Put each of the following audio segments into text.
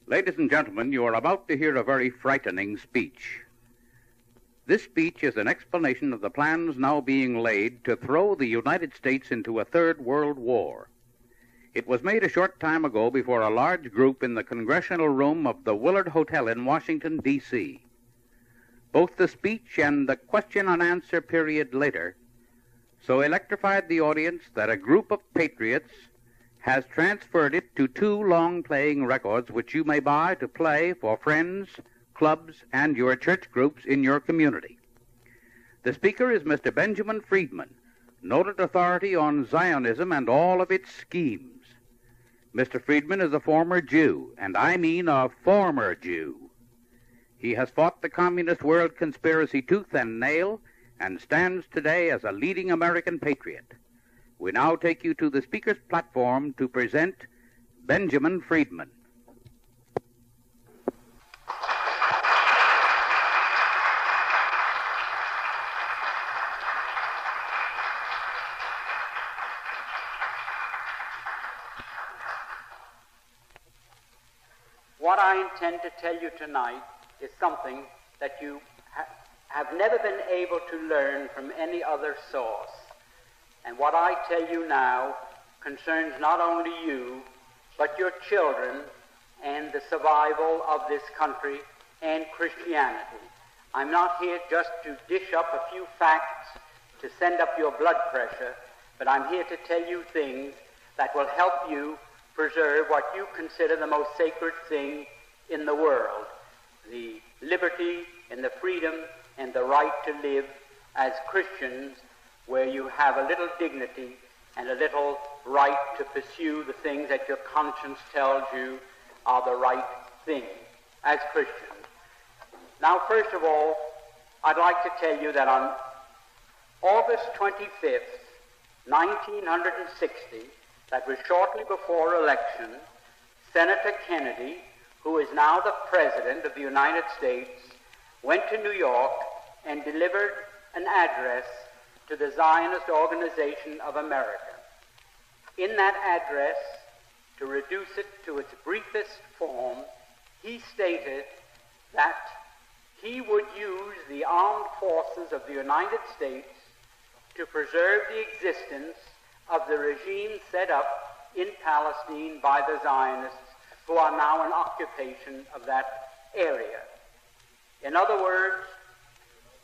Ladies and gentlemen, you are about to hear a very frightening speech. This speech is an explanation of the plans now being laid to throw the United States into a third world war. It was made a short time ago before a large group in the congressional room of the Willard Hotel in Washington, D.C. Both the speech and the question and answer period later so electrified the audience that a group of patriots has transferred it to two long-playing records which you may buy to play for friends, clubs, and your church groups in your community. The speaker is Mr. Benjamin Friedman, noted authority on Zionism and all of its schemes. Mr. Friedman is a former Jew, and I mean a former Jew. He has fought the communist world conspiracy tooth and nail and stands today as a leading American patriot. We now take you to the speaker's platform to present Benjamin Friedman. What I intend to tell you tonight is something that you have never been able to learn from any other source. And what I tell you now concerns not only you, but your children and the survival of this country and Christianity. I'm not here just to dish up a few facts to send up your blood pressure, but I'm here to tell you things that will help you preserve what you consider the most sacred thing in the world, the liberty and the freedom and the right to live as Christians, where you have a little dignity and a little right to pursue the things that your conscience tells you are the right thing as Christians. Now, first of all, I'd like to tell you that on August 25th, 1960, that was shortly before election, Senator Kennedy, who is now the President of the United States, went to New York and delivered an address to the Zionist Organization of America. In that address, to reduce it to its briefest form, he stated that he would use the armed forces of the United States to preserve the existence of the regime set up in Palestine by the Zionists, who are now in occupation of that area. In other words,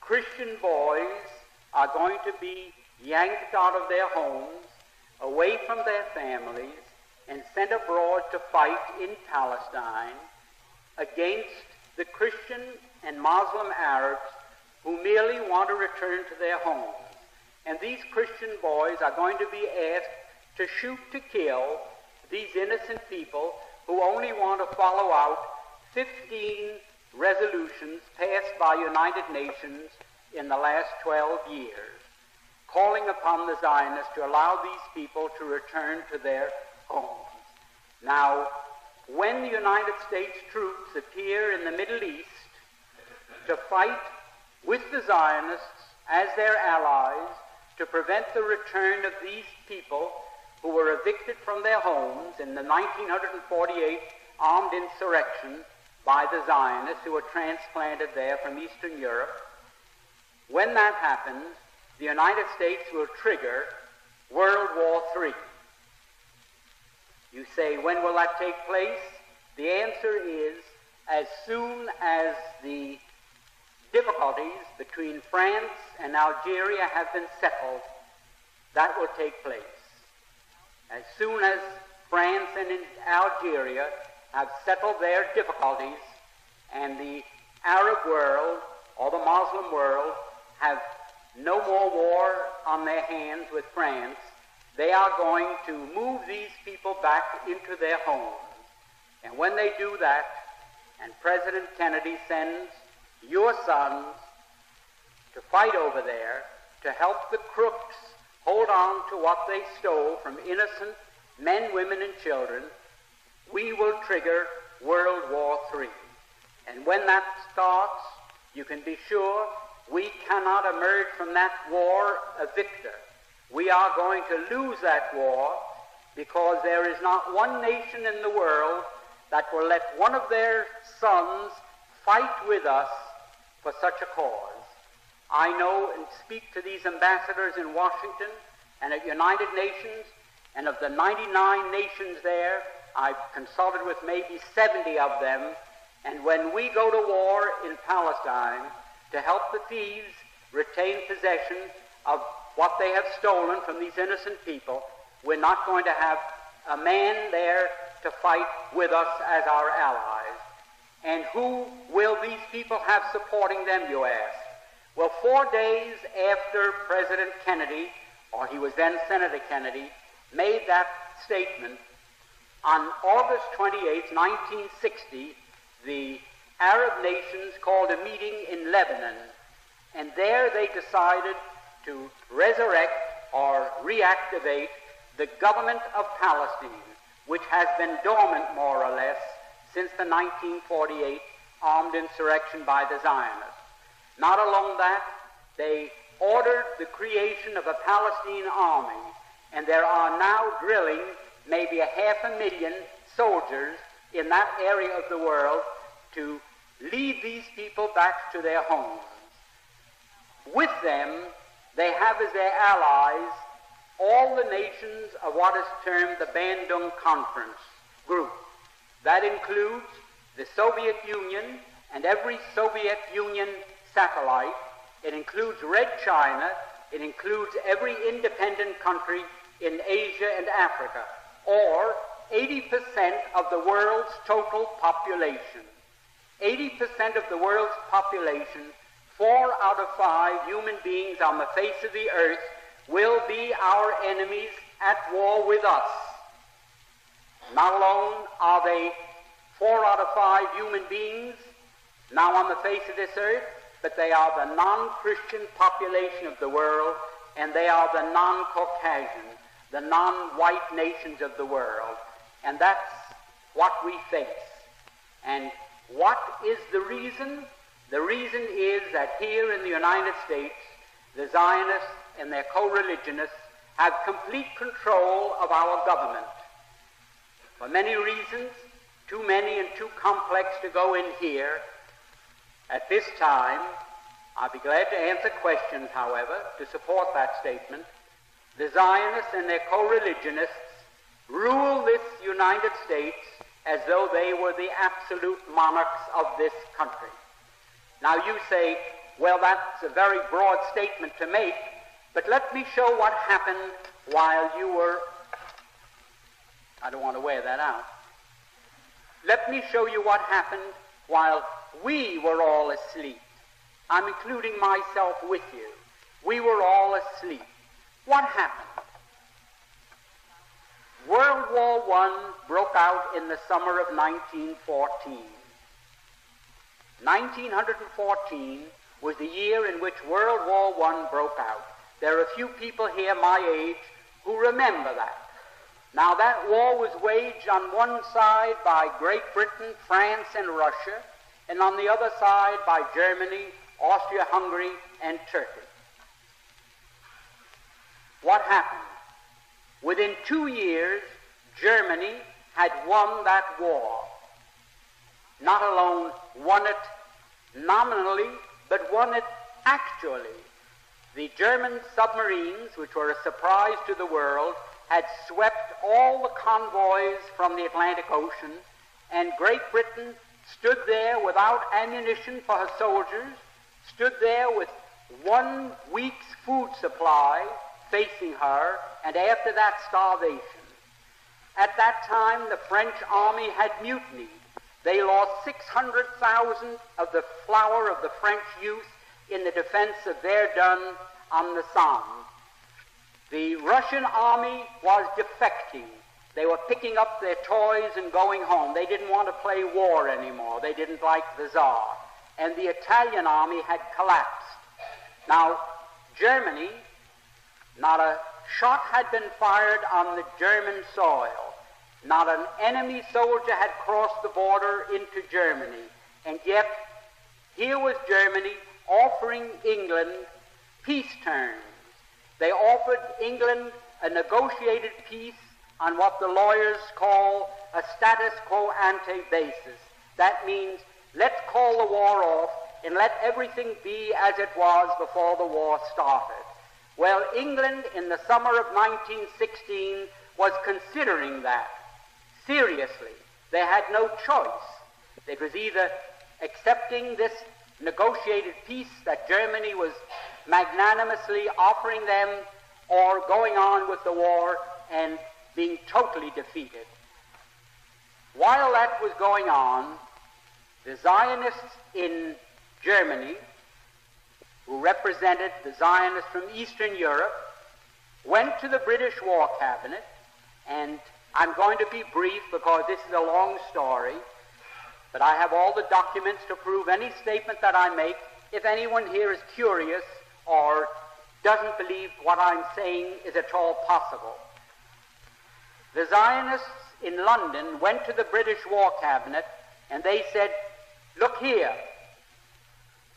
Christian boys are going to be yanked out of their homes, away from their families, and sent abroad to fight in Palestine against the Christian and Muslim Arabs who merely want to return to their homes. And these Christian boys are going to be asked to shoot to kill these innocent people who only want to follow out 15 resolutions passed by United Nations in the last 12 years, calling upon the Zionists to allow these people to return to their homes. Now, when the United States troops appear in the Middle East to fight with the Zionists as their allies to prevent the return of these people who were evicted from their homes in the 1948 armed insurrection by the Zionists who were transplanted there from Eastern Europe, when that happens, the United States will trigger World War III. You say, when will that take place? The answer is, as soon as the difficulties between France and Algeria have been settled, that will take place. As soon as France and Algeria have settled their difficulties and the Arab world or the Muslim world have no more war on their hands with France, they are going to move these people back into their homes. And when they do that, and President Kennedy sends your sons to fight over there to help the crooks hold on to what they stole from innocent men, women, and children, we will trigger World War III. And when that starts, you can be sure we cannot emerge from that war a victor. We are going to lose that war because there is not one nation in the world that will let one of their sons fight with us for such a cause. I know and speak to these ambassadors in Washington and at United Nations, and of the 99 nations there, I've consulted with maybe 70 of them, and when we go to war in Palestine to help the thieves retain possession of what they have stolen from these innocent people, we're not going to have a man there to fight with us as our allies. And who will these people have supporting them, you ask? Well, 4 days after President Kennedy, or he was then Senator Kennedy, made that statement, on August 28, 1960, the Arab nations called a meeting in Lebanon, and there they decided to resurrect or reactivate the government of Palestine, which has been dormant more or less since the 1948 armed insurrection by the Zionists. Not alone that, they ordered the creation of a Palestine army, and there are now drilling maybe 500,000 soldiers in that area of the world to lead these people back to their homes. With them, they have as their allies all the nations of what is termed the Bandung Conference group. That includes the Soviet Union and every Soviet Union satellite. It includes Red China. It includes every independent country in Asia and Africa, or 80% of the world's total population. 80% of the world's population, 4 out of 5 human beings on the face of the earth, will be our enemies at war with us. Not alone are they 4 out of 5 human beings now on the face of this earth, but they are the non-Christian population of the world, and they are the non-Caucasian, the non-white nations of the world. And that's what we face. And what is the reason? The reason is that here in the United States, the Zionists and their co-religionists have complete control of our government. For many reasons, too many and too complex to go in here. At this time, I'll be glad to answer questions, however, to support that statement. The Zionists and their co-religionists rule this United States as though they were the absolute monarchs of this country. Now you say, well, that's a very broad statement to make, but let me show what happened while you were... I don't want to wear that out. Let me show you what happened while we were all asleep. I'm including myself with you. We were all asleep. What happened? World War I broke out in the summer of 1914. 1914 was the year in which World War I broke out. There are a few people here my age who remember that. Now, that war was waged on one side by Great Britain, France, and Russia, and on the other side by Germany, Austria-Hungary, and Turkey. What happened? Within 2 years, Germany had won that war. Not alone won it nominally, but won it actually. The German submarines, which were a surprise to the world, had swept all the convoys from the Atlantic Ocean, and Great Britain stood there without ammunition for her soldiers, stood there with 1 week's food supply facing her, and after that, starvation. At that time, the French army had mutinied. They lost 600,000 of the flower of the French youth in the defense of Verdun on the Somme. The Russian army was defecting. They were picking up their toys and going home. They didn't want to play war anymore. They didn't like the Tsar. And the Italian army had collapsed. Now, Germany, not a shot had been fired on the German soil. Not an enemy soldier had crossed the border into Germany. And yet, here was Germany offering England peace terms. They offered England a negotiated peace on what the lawyers call a status quo ante basis. That means let's call the war off and let everything be as it was before the war started. Well, England in the summer of 1916 was considering that seriously. They had no choice. It was either accepting this negotiated peace that Germany was magnanimously offering them, or going on with the war and being totally defeated. While that was going on, the Zionists in Germany, who represented the Zionists from Eastern Europe, went to the British War Cabinet, and I'm going to be brief because this is a long story, but I have all the documents to prove any statement that I make. If anyone here is curious or doesn't believe what I'm saying is at all possible. The Zionists in London went to the British War Cabinet and they said, look here,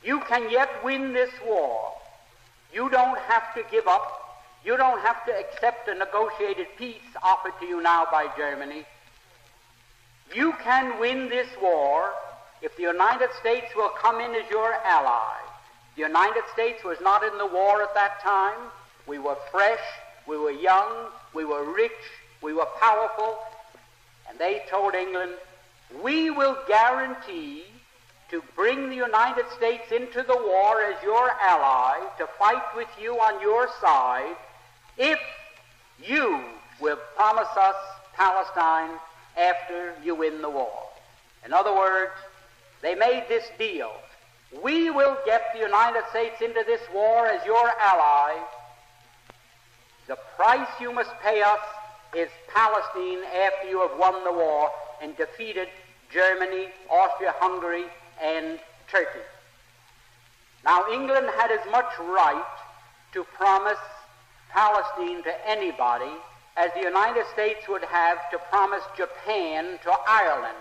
you can yet win this war. You don't have to give up. You don't have to accept a negotiated peace offered to you now by Germany. You can win this war if the United States will come in as your ally. The United States was not in the war at that time. We were fresh, we were young, we were rich, we were powerful. And they told England, we will guarantee to bring the United States into the war as your ally, to fight with you on your side, if you will promise us Palestine after you win the war. In other words, they made this deal. We will get the United States into this war as your ally. The price you must pay us is Palestine after you have won the war and defeated Germany, Austria-Hungary, and Turkey. Now, England had as much right to promise Palestine to anybody as the United States would have to promise Japan to Ireland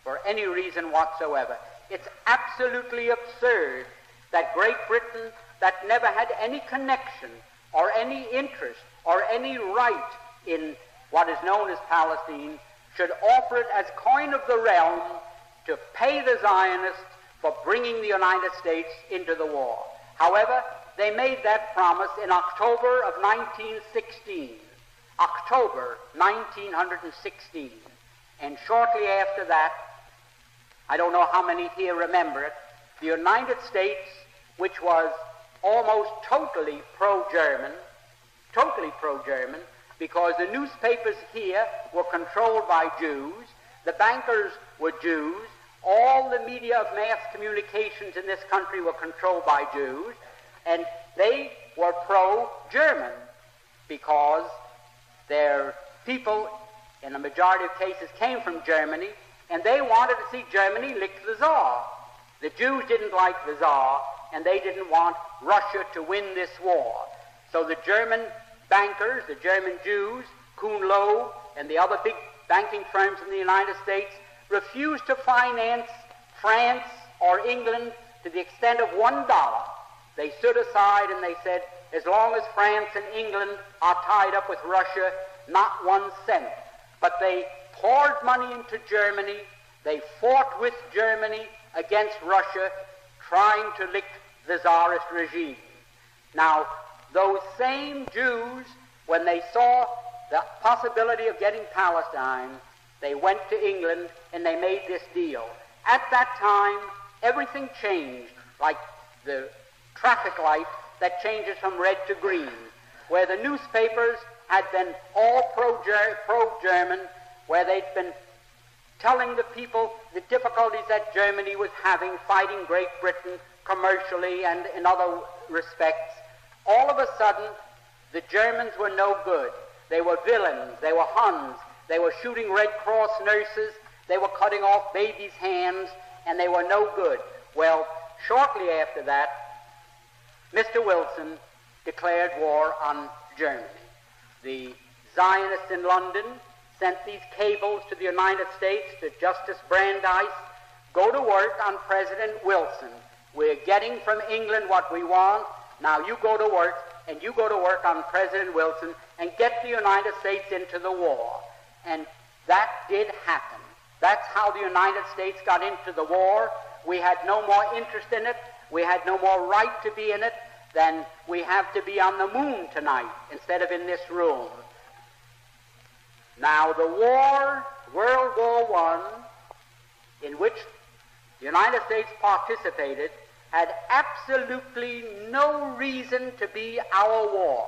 for any reason whatsoever. It's absolutely absurd that Great Britain, that never had any connection or any interest or any right in what is known as Palestine, should offer it as coin of the realm to pay the Zionists for bringing the United States into the war. However, they made that promise in October of 1916. October 1916. And shortly after that, I don't know how many here remember it, the United States, which was almost totally pro-German, because the newspapers here were controlled by Jews, the bankers were Jews, all the media of mass communications in this country were controlled by Jews, and they were pro-German because their people, in a majority of cases, came from Germany, and they wanted to see Germany lick the Tsar. The Jews didn't like the Tsar, and they didn't want Russia to win this war. So the German bankers, the German Jews, Kuhn Loeb, and the other big banking firms in the United States refused to finance France or England to the extent of $1. They stood aside and they said, as long as France and England are tied up with Russia, not 1 cent. But they poured money into Germany. They fought with Germany against Russia, trying to lick the Tsarist regime. Now, those same Jews, when they saw the possibility of getting Palestine, they went to England and they made this deal. At that time, everything changed, like the traffic light that changes from red to green, where the newspapers had been all pro-German, where they'd been telling the people the difficulties that Germany was having fighting Great Britain commercially and in other respects. All of a sudden, the Germans were no good. They were villains. They were Huns. They were shooting Red Cross nurses. They were cutting off babies' hands, and they were no good. Well, shortly after that, Mr. Wilson declared war on Germany. The Zionists in London sent these cables to the United States, to Justice Brandeis, go to work on President Wilson. We're getting from England what we want. Now you go to work, and you go to work on President Wilson, and get the United States into the war. And that did happen. That's how the United States got into the war. We had no more interest in it. We had no more right to be in it than we have to be on the moon tonight instead of in this room. Now, the war, World War I, in which the United States participated, had absolutely no reason to be our war.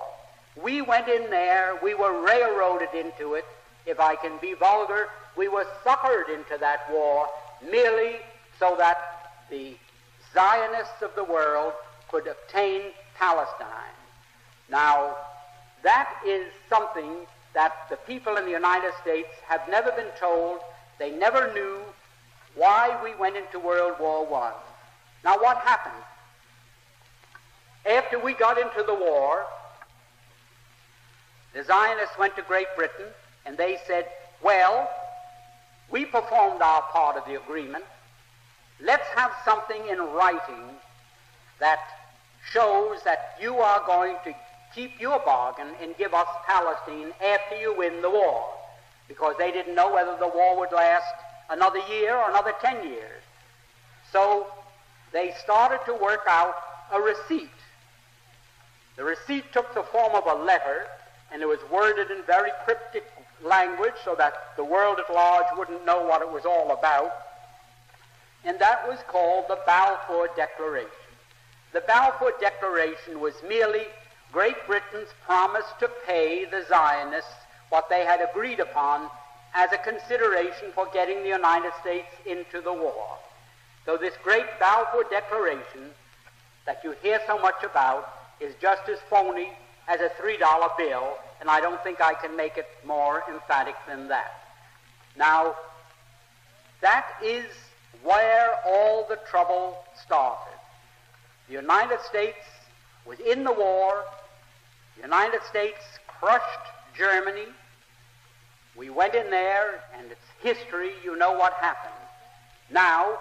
We went in there, we were railroaded into it. If I can be vulgar, we were suckered into that war merely so that the Zionists of the world could obtain Palestine. Now, that is something that the people in the United States have never been told. They never knew why we went into World War I. Now, what happened? After we got into the war, the Zionists went to Great Britain, and they said, well, we performed our part of the agreement. Let's have something in writing that shows that you are going to keep your bargain and give us Palestine after you win the war, because they didn't know whether the war would last another year or another 10 years. So they started to work out a receipt. The receipt took the form of a letter, and it was worded in very cryptic language so that the world at large wouldn't know what it was all about. And that was called the Balfour Declaration. The Balfour Declaration was merely Great Britain's promise to pay the Zionists what they had agreed upon as a consideration for getting the United States into the war. So this great Balfour Declaration that you hear so much about is just as phony as a $3 bill, and I don't think I can make it more emphatic than that. Now, that is where all the trouble started. The United States was in the war. The United States crushed Germany. We went in there, and it's history. You know what happened. Now,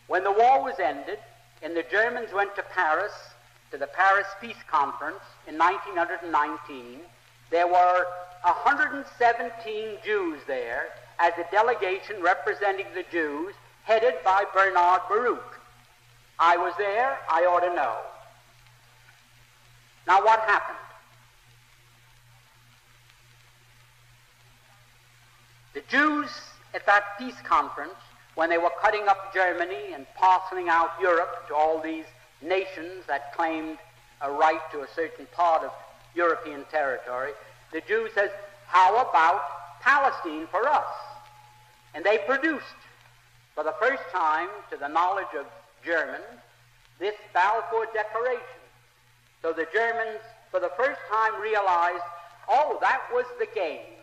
when the war was ended, and the Germans went to Paris, to the Paris Peace Conference in 1919, there were 117 Jews there as a delegation representing the Jews, headed by Bernard Baruch. I was there. I ought to know. Now, what happened? The Jews at that peace conference, when they were cutting up Germany and parceling out Europe to all these nations that claimed a right to a certain part of European territory, the Jews says, how about Palestine for us? And they produced, for the first time, to the knowledge of Germans, this Balfour Declaration. So the Germans, for the first time, realized, oh, that was the game.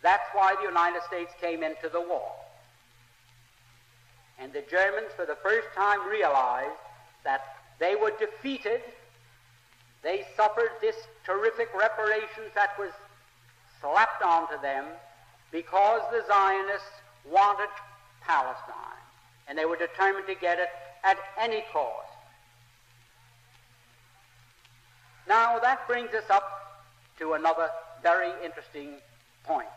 That's why the United States came into the war. And the Germans, for the first time, realized that they were defeated. They suffered this terrific reparations that was slapped onto them because the Zionists wanted Palestine, and they were determined to get it at any cost. Now, that brings us up to another very interesting point.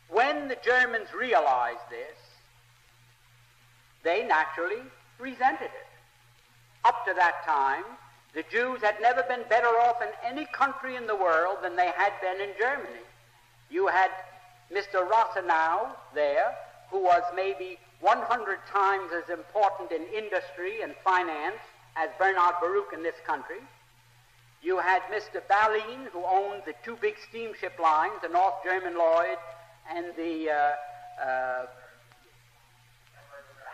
When the Germans realized this, they naturally resented it. Up to that time, the Jews had never been better off in any country in the world than they had been in Germany. You had Mr. Rosenow there, who was maybe 100 times as important in industry and finance as Bernard Baruch in this country. You had Mr. Ballin, who owned the two big steamship lines, the North German Lloyd and the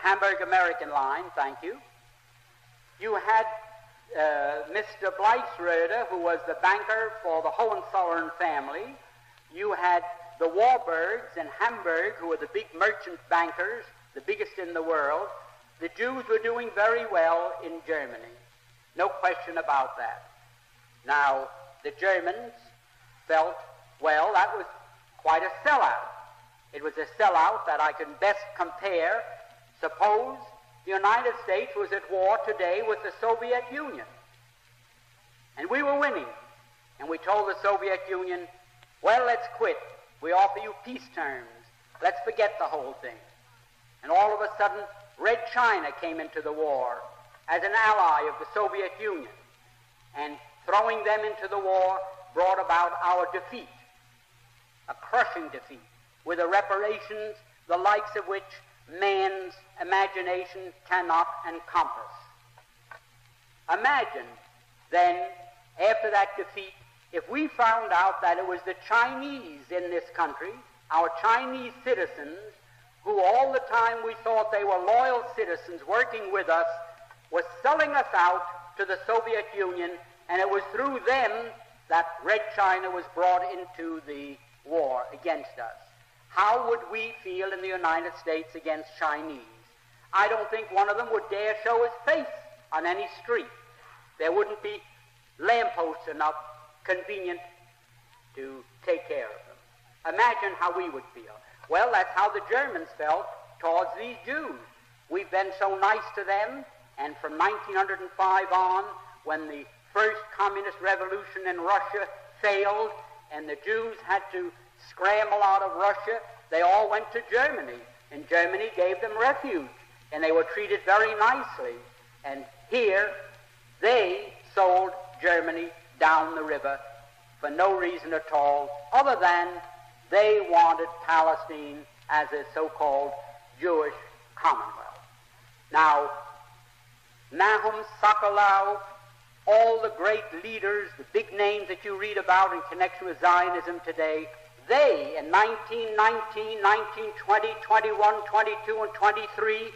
Hamburg American Line, thank you. You had Mr. Bleichsröder, who was the banker for the Hohenzollern family. You had the Warburgs in Hamburg, who were the big merchant bankers, the biggest in the world. The Jews were doing very well in Germany. No question about that. Now, the Germans felt, well, that was quite a sellout. It was a sellout that I can best compare. Suppose the United States was at war today with the Soviet Union, and we were winning. and we told the Soviet Union, well, let's quit. We offer you peace terms. Let's forget the whole thing. And all of a sudden, Red China came into the war as an ally of the Soviet Union, and throwing them into the war brought about our defeat, a crushing defeat, with a reparations the likes of which man's imagination cannot encompass. Imagine, then, after that defeat, if we found out that it was the Chinese in this country, our Chinese citizens, who all the time we thought they were loyal citizens working with us, was selling us out to the Soviet Union, and it was through them that Red China was brought into the war against us. How would we feel in the United States against Chinese? I don't think one of them would dare show his face on any street. There wouldn't be lampposts enough convenient to take care of them. Imagine how we would feel. Well, that's how the Germans felt towards these Jews. We've been so nice to them, and from 1905 on, when the first communist revolution in Russia failed and the Jews had to scramble out of Russia, they all went to Germany, and Germany gave them refuge, and they were treated very nicely. And here, they sold Germany down the river for no reason at all, other than they wanted Palestine as a so-called Jewish commonwealth. Now, Nahum, Sokolow, all the great leaders, the big names that you read about in connection with Zionism today, they, in 1919, 1920, 21, 22, and 23,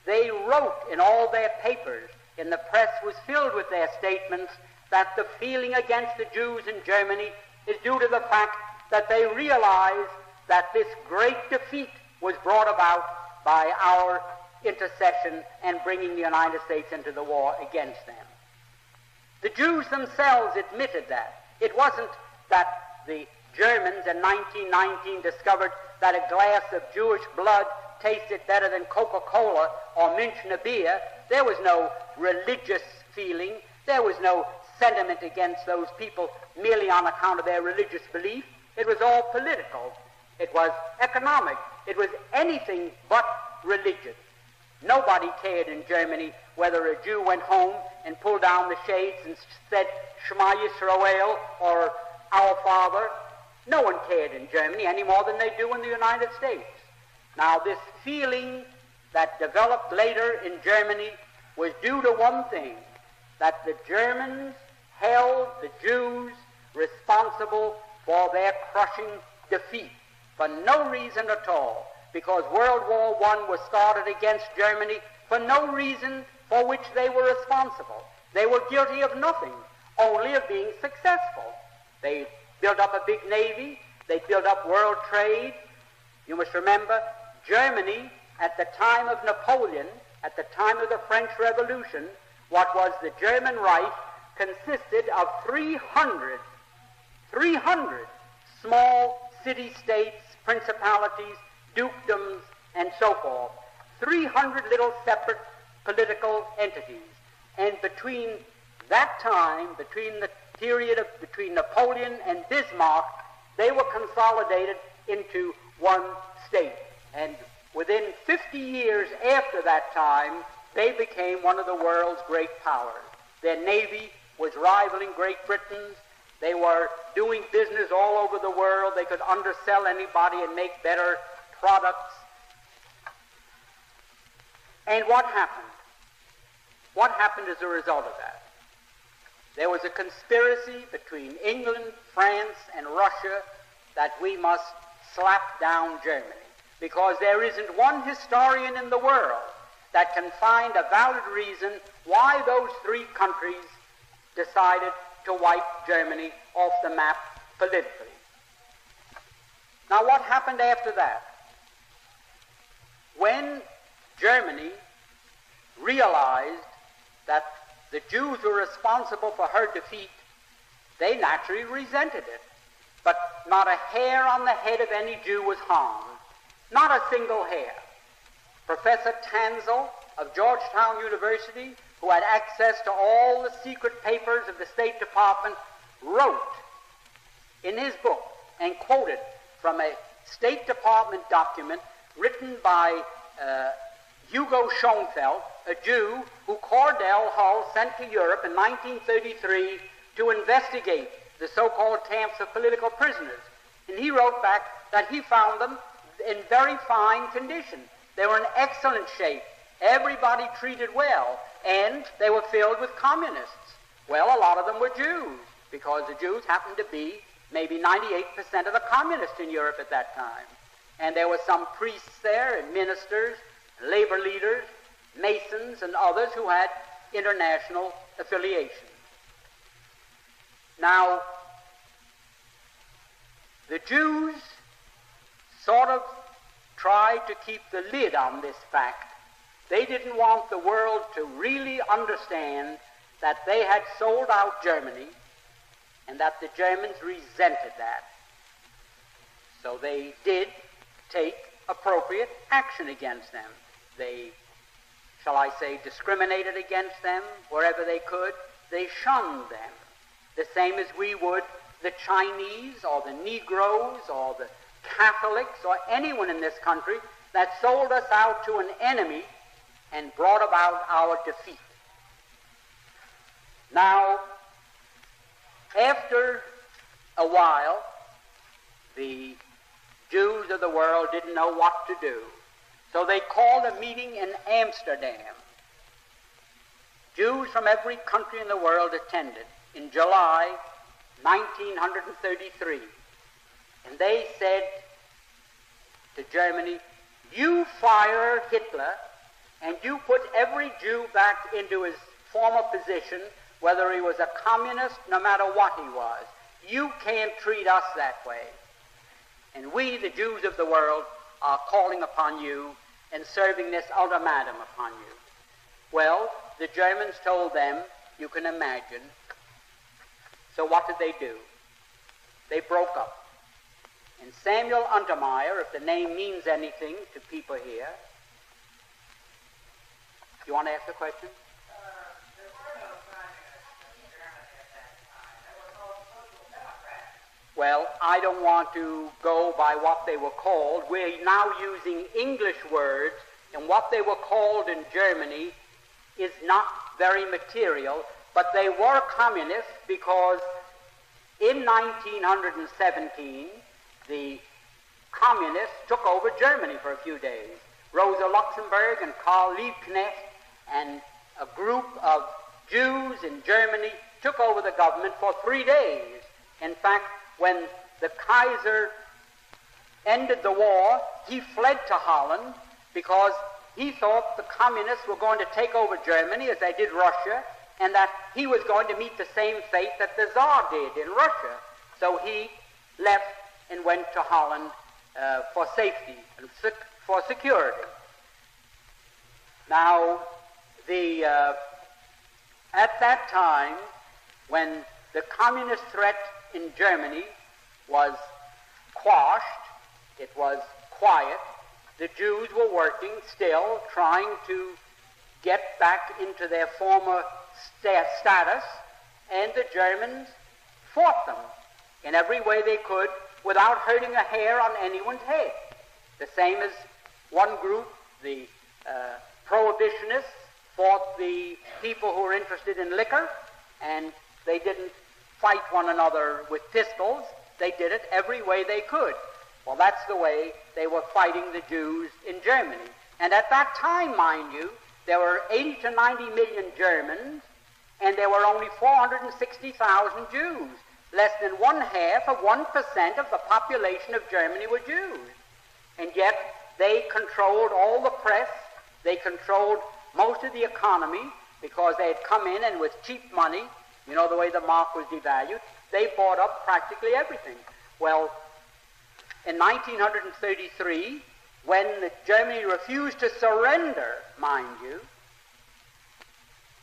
they wrote in all their papers, and the press was filled with their statements, that the feeling against the Jews in Germany is due to the fact that they realized that this great defeat was brought about by our intercession and bringing the United States into the war against them. The Jews themselves admitted that. It wasn't that the Germans in 1919 discovered that a glass of Jewish blood tasted better than Coca-Cola or Münchner beer. There was no religious feeling. There was no sentiment against those people merely on account of their religious belief. It was all political. It was economic. It was anything but religious. Nobody cared in Germany whether a Jew went home and pulled down the shades and said Shema Yisrael or Our Father. No one cared in Germany any more than they do in the United States. Now, this feeling that developed later in Germany was due to one thing, that the Germans held the Jews responsible for their crushing defeat for no reason at all, because World War I was started against Germany for no reason for which they were responsible. They were guilty of nothing, only of being successful. They built up a big navy. They built up world trade. You must remember, Germany, at the time of Napoleon, at the time of the French Revolution, what was the German Reich consisted of 300 small city-states, principalities, dukedoms, and so forth. 300 little separate political entities. And between that time, between the period of between Napoleon and Bismarck, they were consolidated into one state. And within 50 years after that time, they became one of the world's great powers. Their navy was rivaling Great Britain's. They were doing business all over the world. They could undersell anybody and make better products. And what happened? What happened as a result of that? There was a conspiracy between England, France, and Russia that we must slap down Germany, because there isn't one historian in the world that can find a valid reason why those three countries decided to wipe Germany off the map politically. Now, what happened after that? When Germany realized that the Jews were responsible for her defeat, they naturally resented it. But not a hair on the head of any Jew was harmed. Not a single hair. Professor Tanzel of Georgetown University, who had access to all the secret papers of the State Department, wrote in his book and quoted from a State Department document written by Hugo Schoenfeld, a Jew who Cordell Hull sent to Europe in 1933 to investigate the so-called camps of political prisoners. And he wrote back that he found them in very fine condition. They were in excellent shape. Everybody treated well, and they were filled with communists. Well, a lot of them were Jews, because the Jews happened to be maybe 98% of the communists in Europe at that time. And there were some priests there, and ministers, labor leaders, Masons, and others who had international affiliation. Now, the Jews sort of tried to keep the lid on this fact. They didn't want the world to really understand that they had sold out Germany and that the Germans resented that. So they did take appropriate action against them. They, shall I say, discriminated against them wherever they could. They shunned them, the same as we would the Chinese or the Negroes or the Catholics or anyone in this country that sold us out to an enemy and brought about our defeat. Now, after a while, the Jews of the world didn't know what to do. So they called a meeting in Amsterdam. Jews from every country in the world attended in July 1933. And they said to Germany, you fire Hitler and you put every Jew back into his former position, whether he was a communist, no matter what he was. You can't treat us that way. And we, the Jews of the world, are calling upon you and serving this ultimatum upon you. Well, the Germans told them, you can imagine. So what did they do? They broke up. And Samuel Untermeyer, if the name means anything to people here, you want to ask the question? There were no communists in Germany at that time. There were called social democrats. Well, I don't want to go by what they were called. We're now using English words, and what they were called in Germany is not very material, but they were communists because in 1917, the communists took over Germany for a few days. Rosa Luxemburg and Karl Liebknecht and a group of Jews in Germany took over the government for 3 days. In fact, when the Kaiser ended the war, he fled to Holland because he thought the communists were going to take over Germany as they did Russia, and that he was going to meet the same fate that the Tsar did in Russia. So he left and went to Holland for safety and for security. Now, at that time, when the communist threat in Germany was quashed, it was quiet, the Jews were working still, trying to get back into their former status, and the Germans fought them in every way they could without hurting a hair on anyone's head. The same as one group, the prohibitionists, fought the people who were interested in liquor, and they didn't fight one another with pistols. They did it every way they could. Well, that's the way they were fighting the Jews in Germany. And at that time, mind you, there were 80 to 90 million Germans, and there were only 460,000 Jews. Less than 0.5% of the population of Germany were Jews. And yet, they controlled all the press, they controlled most of the economy, because they had come in and with cheap money, you know the way the mark was devalued, they bought up practically everything. Well, in 1933, when Germany refused to surrender, mind you,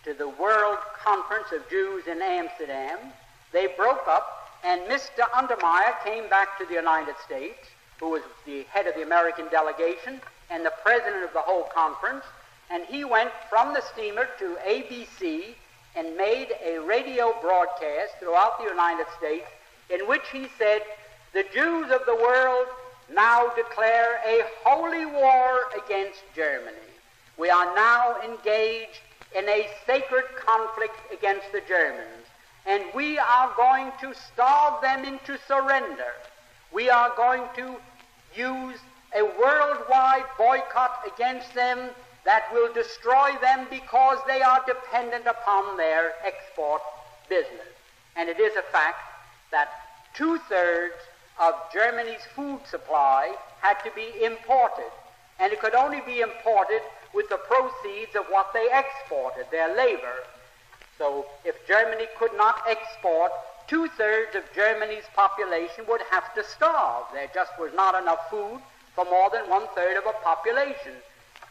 to the World Conference of Jews in Amsterdam, they broke up, and Mr. Untermeyer came back to the United States, who was the head of the American delegation and the president of the whole conference, and he went from the steamer to ABC and made a radio broadcast throughout the United States in which he said, "The Jews of the world now declare a holy war against Germany. We are now engaged in a sacred conflict against the Germans, and we are going to starve them into surrender. We are going to use a worldwide boycott against them that will destroy them because they are dependent upon their export business." And it is a fact that 2/3 of Germany's food supply had to be imported, and it could only be imported with the proceeds of what they exported, their labor. So if Germany could not export, 2/3 of Germany's population would have to starve. There just was not enough food for more than 1/3 of a population.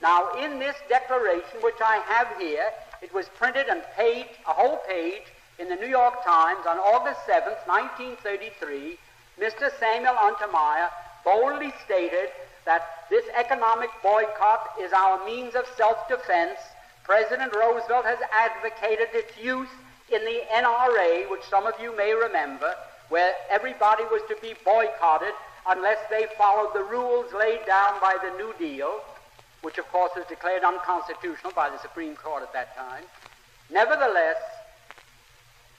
Now, in this declaration, which I have here, it was printed on a whole page in the New York Times on August 7th, 1933, Mr. Samuel Untermeyer boldly stated that this economic boycott is our means of self-defense. President Roosevelt has advocated its use in the NRA, which some of you may remember, where everybody was to be boycotted unless they followed the rules laid down by the New Deal, which of course was declared unconstitutional by the Supreme Court at that time. Nevertheless,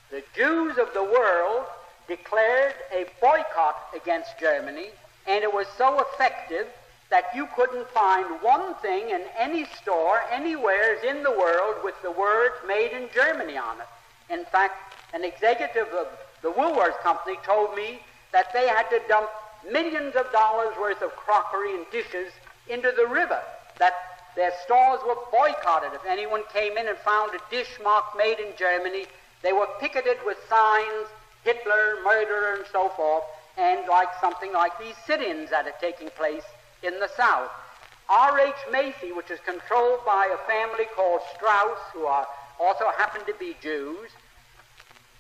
the Jews of the world declared a boycott against Germany, and it was so effective that you couldn't find one thing in any store anywhere in the world with the words "Made in Germany" on it. In fact, an executive of the Woolworths Company told me that they had to dump millions of dollars worth of crockery and dishes into the river, that their stores were boycotted. If anyone came in and found a dish marked "Made in Germany," they were picketed with signs, Hitler, murderer, and so forth, and like something like these sit-ins that are taking place in the South. R.H. Macy, which is controlled by a family called Strauss, who also happen to be Jews,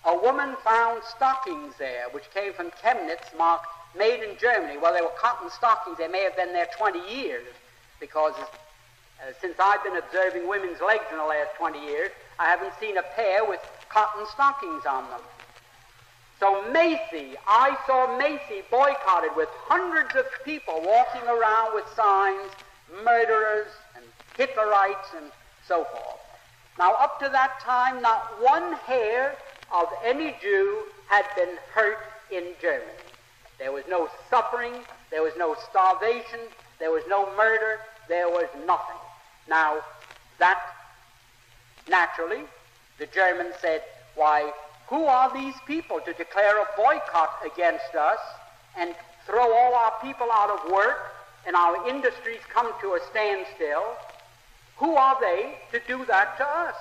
a woman found stockings there, which came from Chemnitz, marked "Made in Germany." Well, they were cotton stockings. They may have been there 20 years, because since I've been observing women's legs in the last 20 years, I haven't seen a pair with cotton stockings on them. So I saw Macy boycotted with hundreds of people walking around with signs, "Murderers" and "Hitlerites" and so forth. Now, up to that time, not one hair of any Jew had been hurt in Germany. There was no suffering, there was no starvation, there was no murder, there was nothing. Now, that, naturally, the Germans said, "Why, who are these people to declare a boycott against us and throw all our people out of work and our industries come to a standstill? Who are they to do that to us?"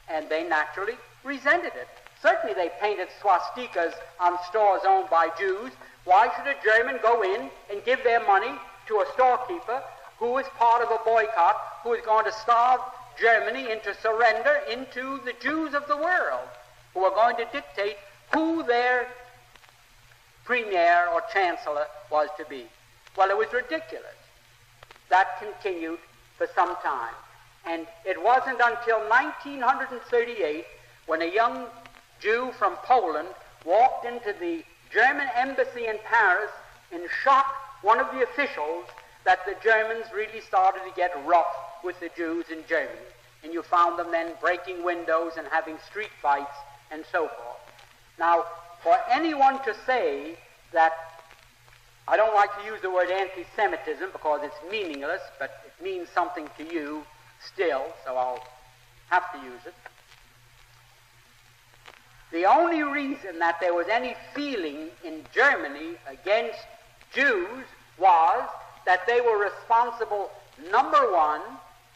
And they naturally resented it. Certainly they painted swastikas on stores owned by Jews. Why should a German go in and give their money to a storekeeper who is part of a boycott, who is going to starve Germany into surrender into the Jews of the world, who are going to dictate who their premier or chancellor was to be? Well, it was ridiculous. That continued for some time. And it wasn't until 1938 when a young Jew from Poland walked into the German embassy in Paris and shot one of the officials that the Germans really started to get rough with the Jews in Germany. And you found them then breaking windows and having street fights and so forth. Now, for anyone to say that, I don't like to use the word anti-Semitism because it's meaningless, but it means something to you still, so I'll have to use it. The only reason that there was any feeling in Germany against Jews was that they were responsible, number one,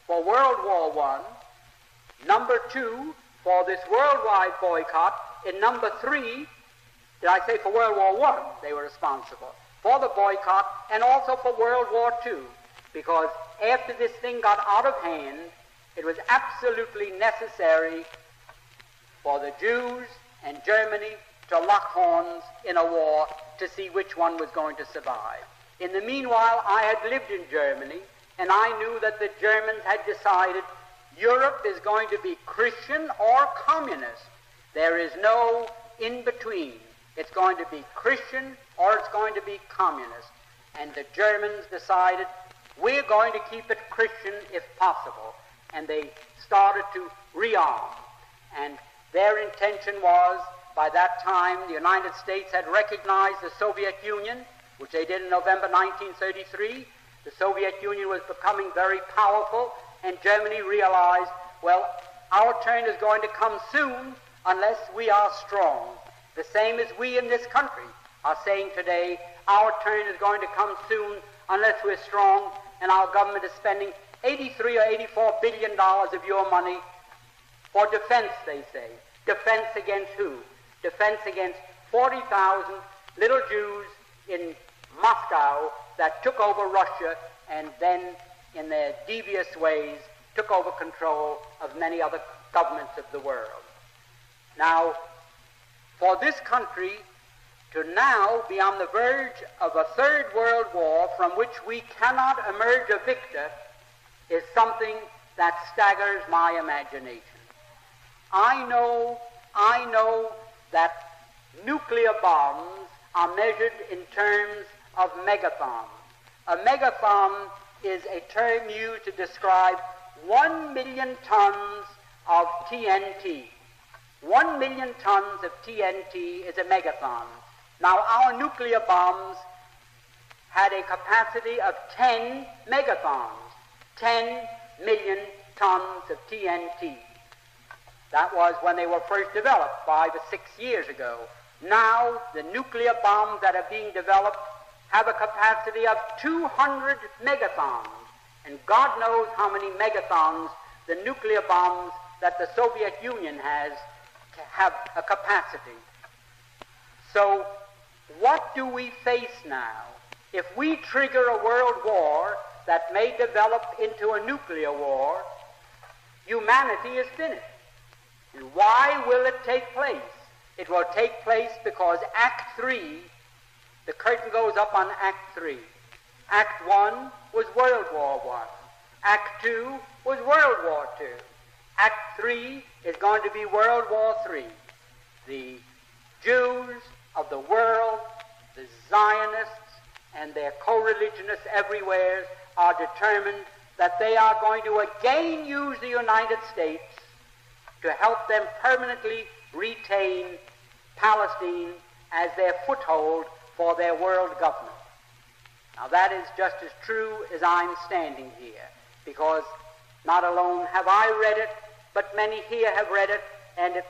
for World War I, number two, for this worldwide boycott, and number three, did I say for World War I, they were responsible for the boycott and also for World War II, because after this thing got out of hand, it was absolutely necessary for the Jews and Germany to lock horns in a war to see which one was going to survive. In the meanwhile, I had lived in Germany, and I knew that the Germans had decided Europe is going to be Christian or communist. There is no in-between. It's going to be Christian or it's going to be communist. And the Germans decided, we're going to keep it Christian if possible. And they started to rearm. And their intention was, by that time, the United States had recognized the Soviet Union, which they did in November 1933. The Soviet Union was becoming very powerful, and Germany realized, well, our turn is going to come soon unless we are strong. The same as we in this country are saying today, our turn is going to come soon unless we're strong, and our government is spending $83 or $84 billion of your money for defense, they say. Defense against who? Defense against 40,000 little Jews in Moscow that took over Russia and then, in their devious ways, took over control of many other governments of the world. Now, for this country to now be on the verge of a third world war from which we cannot emerge a victor is something that staggers my imagination. I know that nuclear bombs are measured in terms of megathons. A megathon is a term used to describe 1 million tons of TNT. 1 million tons of TNT is a megathon. Now, our nuclear bombs had a capacity of 10 megathons, 10 million tons of TNT. That was when they were first developed 5 or 6 years ago. Now, the nuclear bombs that are being developed have a capacity of 200 megathons. And God knows how many megathons the nuclear bombs that the Soviet Union has have a capacity. So, what do we face now? If we trigger a world war that may develop into a nuclear war, humanity is finished. And why will it take place? It will take place because Act 3, the curtain goes up on Act 3. Act 1 was World War I. Act 2 was World War II. Act 3 is going to be World War III. The Jews of the world, the Zionists, and their co-religionists everywhere are determined that they are going to again use the United States to help them permanently retain Palestine as their foothold for their world government. Now that is just as true as I'm standing here, because not alone have I read it, but many here have read it, and it's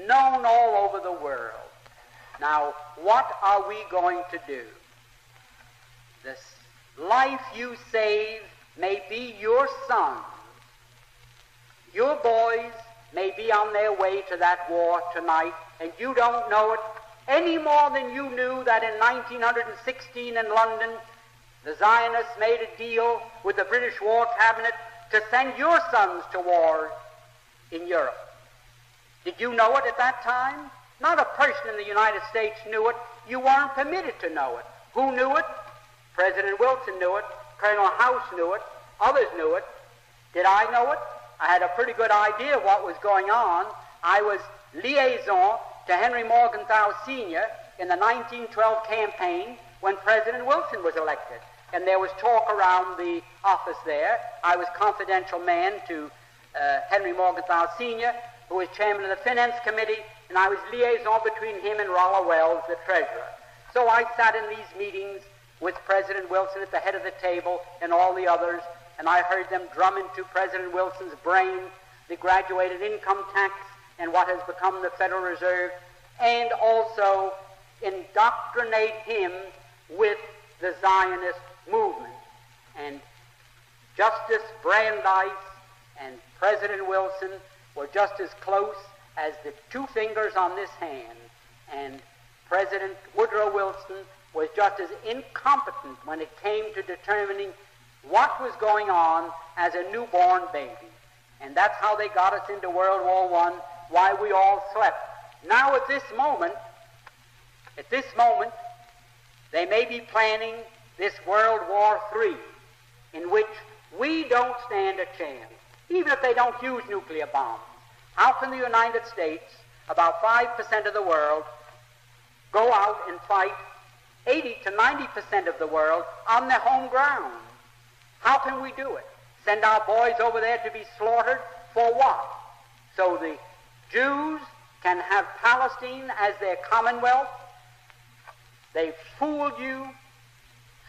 known all over the world. Now, what are we going to do? The life you save may be your son. Your boys may be on their way to that war tonight, and you don't know it any more than you knew that in 1916 in London, the Zionists made a deal with the British War Cabinet to send your sons to war in Europe. Did you know it at that time? Not a person in the United States knew it. You weren't permitted to know it. Who knew it? President Wilson knew it. Colonel House knew it. Others knew it. Did I know it? I had a pretty good idea of what was going on. I was liaison to Henry Morgenthau Sr. in the 1912 campaign when President Wilson was elected. And there was talk around the office there. I was confidential man to Henry Morgenthau Sr., who was chairman of the Finance Committee, and I was liaison between him and Rollo Wells, the treasurer. So I sat in these meetings with President Wilson at the head of the table and all the others, and I heard them drum into President Wilson's brain the graduated income tax and what has become the Federal Reserve, and also indoctrinate him with the Zionist movement. And Justice Brandeis and President Wilson were just as close as the two fingers on this hand, and President Woodrow Wilson was just as incompetent when it came to determining what was going on as a newborn baby. And that's how they got us into World War I, why we all slept. Now at this moment, they may be planning this World War III, in which we don't stand a chance, even if they don't use nuclear bombs. How can the United States, about 5% of the world, go out and fight 80 to 90% of the world on their home ground. How can we do it? Send our boys over there to be slaughtered for what? So the Jews can have Palestine as their commonwealth? They fooled you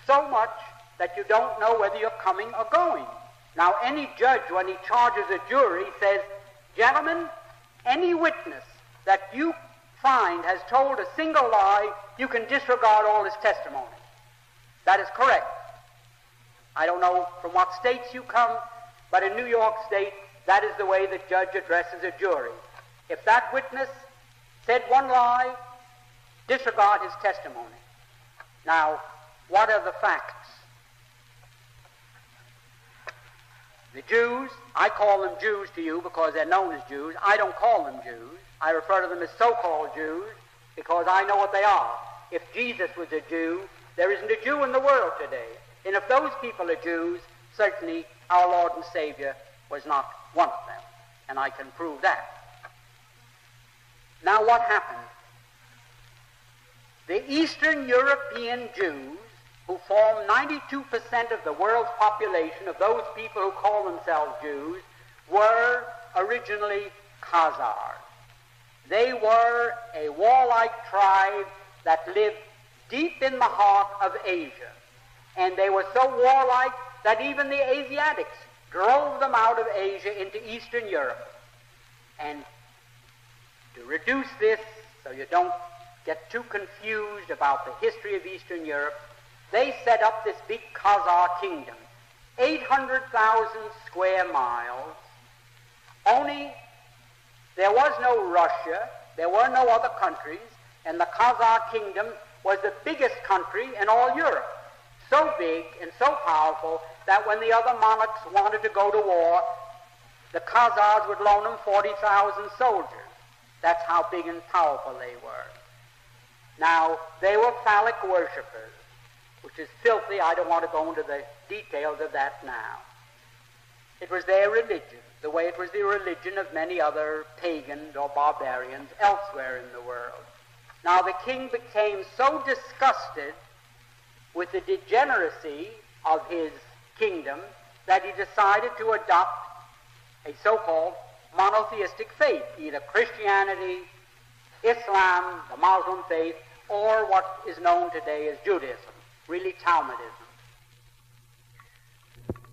so much that you don't know whether you're coming or going. Now, any judge, when he charges a jury, says, gentlemen, any witness that you find has told a single lie, you can disregard all his testimony. That is correct. I don't know from what states you come, but in New York State, that is the way the judge addresses a jury. If that witness said one lie, disregard his testimony. Now, what are the facts? The Jews, I call them Jews to you because they're known as Jews. I don't call them Jews. I refer to them as so-called Jews because I know what they are. If Jesus was a Jew, there isn't a Jew in the world today. And if those people are Jews, certainly our Lord and Savior was not one of them. And I can prove that. Now what happened? The Eastern European Jews, who form 92% of the world's population, of those people who call themselves Jews, were originally Khazars. They were a warlike tribe that lived deep in the heart of Asia. And they were so warlike that even the Asiatics drove them out of Asia into Eastern Europe. And to reduce this, so you don't get too confused about the history of Eastern Europe, they set up this big Khazar kingdom, 800,000 square miles. Only there was no Russia, there were no other countries, and the Khazar kingdom was the biggest country in all Europe. So big and so powerful that when the other monarchs wanted to go to war, the Khazars would loan them 40,000 soldiers. That's how big and powerful they were. Now, they were phallic worshippers, which is filthy. I don't want to go into the details of that now. It was their religion, the way it was the religion of many other pagans or barbarians elsewhere in the world. Now, the king became so disgusted with the degeneracy of his kingdom that he decided to adopt a so-called monotheistic faith, either Christianity, Islam, the Muslim faith, or what is known today as Judaism, really Talmudism.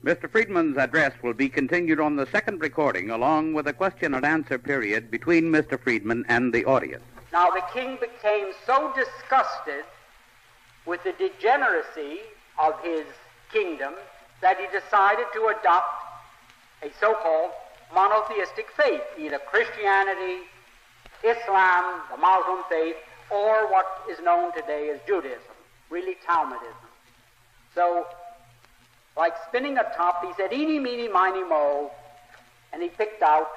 Mr. Friedman's address will be continued on the second recording, along with a question and answer period between Mr. Friedman and the audience. Now, the king became so disgusted with the degeneracy of his kingdom that he decided to adopt a so-called monotheistic faith, either Christianity, Islam, the Muslim faith, or what is known today as Judaism, really Talmudism. So, like spinning a top, he said, eeny, meeny, miny, mo, and he picked out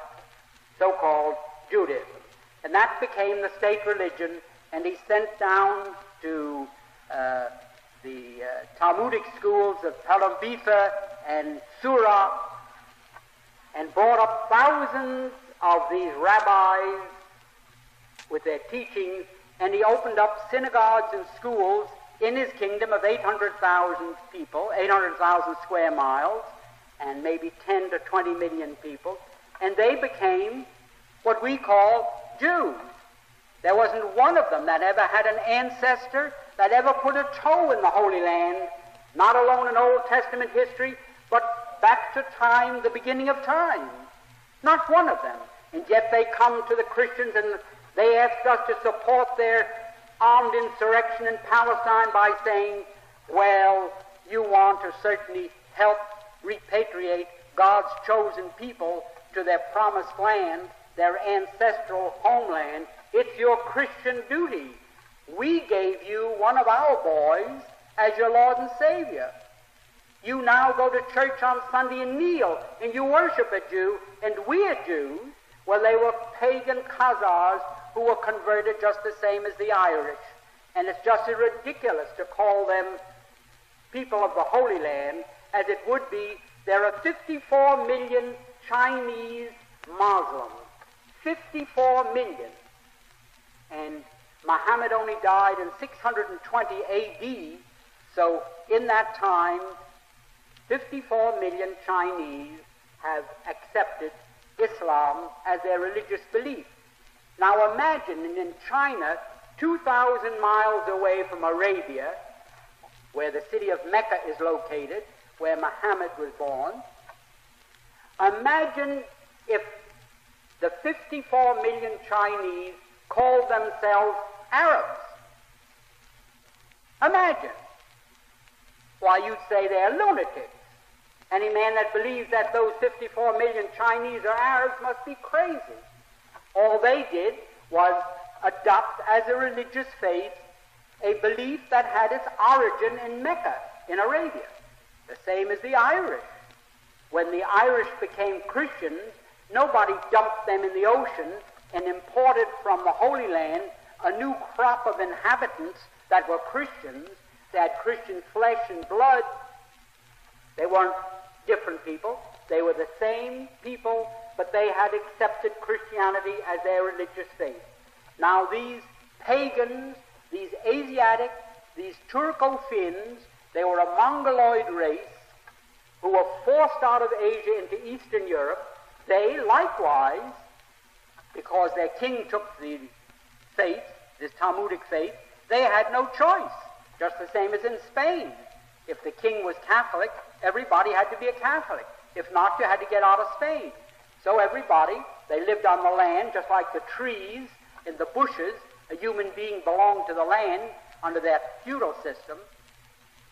so-called Judaism. And that became the state religion, and he sent down to the Talmudic schools of Pelham Bifa and Surah, and brought up thousands of these rabbis with their teachings, and he opened up synagogues and schools in his kingdom of 800,000 people, 800,000 square miles, and maybe 10 to 20 million people, and they became what we call Jews. There wasn't one of them that ever had an ancestor that ever put a toe in the Holy Land, not alone in Old Testament history, but back to time, the beginning of time. Not one of them. And yet they come to the Christians and they ask us to support their armed insurrection in Palestine by saying, well, you want to certainly help repatriate God's chosen people to their promised land, their ancestral homeland. It's your Christian duty. We gave you one of our boys as your Lord and Savior. You now go to church on Sunday and kneel, and you worship a Jew, and we are Jews. Well, they were pagan Khazars who were converted just the same as the Irish. And it's just as ridiculous to call them people of the Holy Land as it would be. There are 54 million Chinese Muslims. 54 million. And Muhammad only died in 620 A.D., so in that time, 54 million Chinese have accepted Islam as their religious belief. Now imagine in China, 2,000 miles away from Arabia, where the city of Mecca is located, where Muhammad was born, imagine if the 54 million Chinese called themselves Arabs. Imagine. Why, you'd say they're lunatics. Any man that believes that those 54 million Chinese are Arabs must be crazy. All they did was adopt as a religious faith a belief that had its origin in Mecca, in Arabia. The same as the Irish. When the Irish became Christians, nobody dumped them in the ocean and imported from the Holy Land a new crop of inhabitants that were Christians. They had Christian flesh and blood. They weren't different people. They were the same people, but they had accepted Christianity as their religious faith. Now these pagans, these Asiatic, these Turco-Finns, they were a Mongoloid race who were forced out of Asia into Eastern Europe. They likewise, because their king took the faith, this Talmudic faith, they had no choice, just the same as in Spain. If the king was Catholic, everybody had to be a Catholic. If not, you had to get out of Spain. So everybody, they lived on the land just like the trees in the bushes. A human being belonged to the land under that feudal system.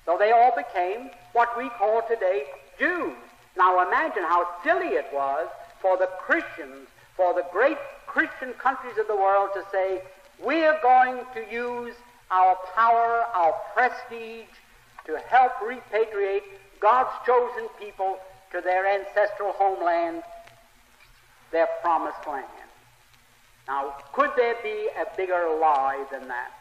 So they all became what we call today Jews. Now imagine how silly it was for the Christians, for the great Christian countries of the world to say, we're going to use our power, our prestige, to help repatriate God's chosen people to their ancestral homeland, their promised land. Now, could there be a bigger lie than that?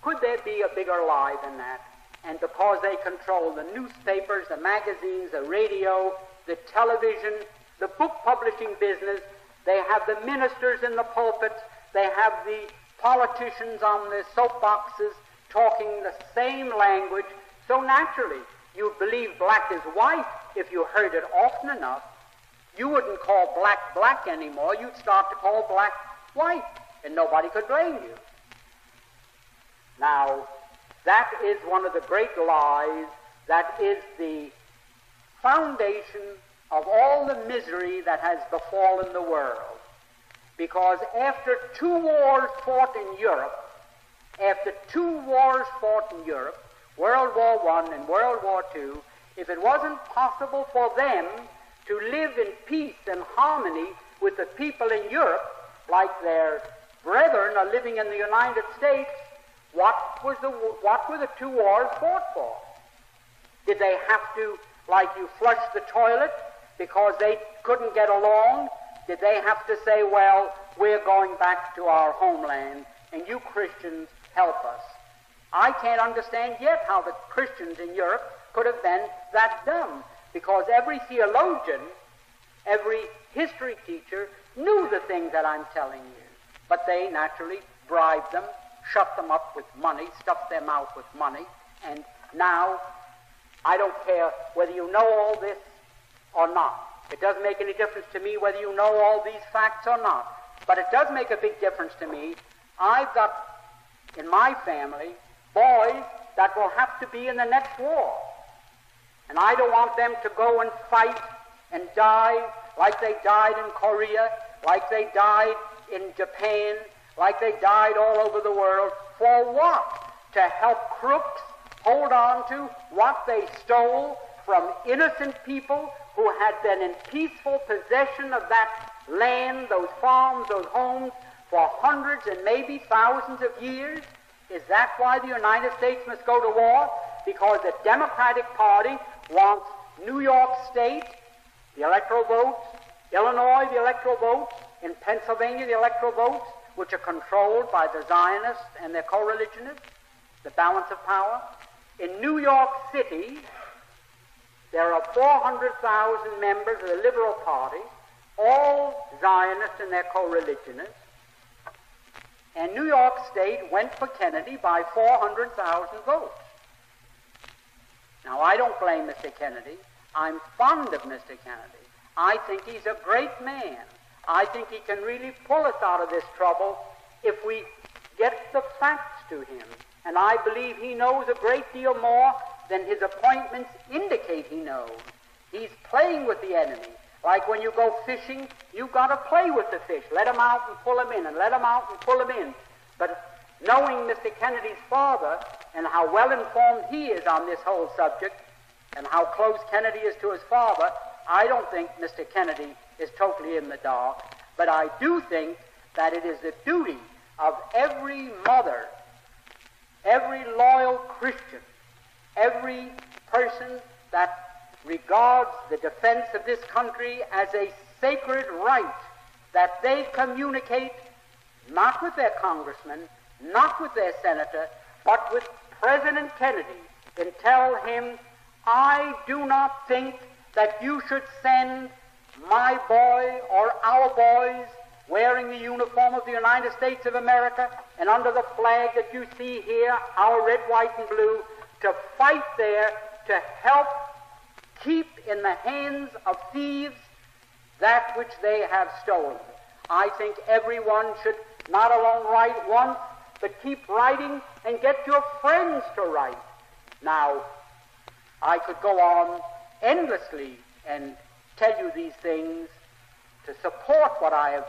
Could there be a bigger lie than that? And because they control the newspapers, the magazines, the radio, the television, the book publishing business, they have the ministers in the pulpits, they have the politicians on the soapboxes talking the same language, so naturally you'd believe black is white if you heard it often enough. You wouldn't call black black anymore, you'd start to call black white, and nobody could blame you. Now, that is one of the great lies, that is the foundation of all the misery that has befallen the world. Because after 2 wars fought in Europe, World War I and World War II, if it wasn't possible for them to live in peace and harmony with the people in Europe, like their brethren are living in the United States, what were the 2 wars fought for? Did they have to, like you flush the toilet because they couldn't get along? Did they have to say, well, we're going back to our homeland, and you Christians help us? I can't understand yet how the Christians in Europe could have been that dumb, because every theologian, every history teacher knew the things that I'm telling you. But they naturally bribed them, shut them up with money, stuffed their mouth with money, and now I don't care whether you know all this or not. It doesn't make any difference to me whether you know all these facts or not. But it does make a big difference to me. I've got in my family boys that will have to be in the next war. And I don't want them to go and fight and die like they died in Korea, like they died in Japan, like they died all over the world. For what? To help crooks hold on to what they stole from innocent people who had been in peaceful possession of that land, those farms, those homes, for hundreds and maybe thousands of years? Is that why the United States must go to war? Because the Democratic Party wants New York State, the electoral votes, Illinois, the electoral votes, in Pennsylvania, the electoral votes, which are controlled by the Zionists and their co-religionists, the balance of power. In New York City, there are 400,000 members of the Liberal Party, all Zionists and their co-religionists. And New York State went for Kennedy by 400,000 votes. Now, I don't blame Mr. Kennedy. I'm fond of Mr. Kennedy. I think he's a great man. I think he can really pull us out of this trouble if we get the facts to him. And I believe he knows a great deal more than his appointments indicate he knows. He's playing with the enemy. Like when you go fishing, you've got to play with the fish. Let him out and pull him in, and let him out and pull him in. But knowing Mr. Kennedy's father and how well informed he is on this whole subject and how close Kennedy is to his father, I don't think Mr. Kennedy is totally in the dark. But I do think that it is the duty of every mother, every loyal Christian, every person that regards the defense of this country as a sacred right, that they communicate not with their congressman, not with their senator, but with President Kennedy, and tell him, I do not think that you should send my boy or our boys wearing the uniform of the United States of America and under the flag that you see here, our red, white, and blue, to fight there to help keep in the hands of thieves that which they have stolen. I think everyone should not alone write once, but keep writing and get your friends to write. Now, I could go on endlessly and tell you these things to support what I have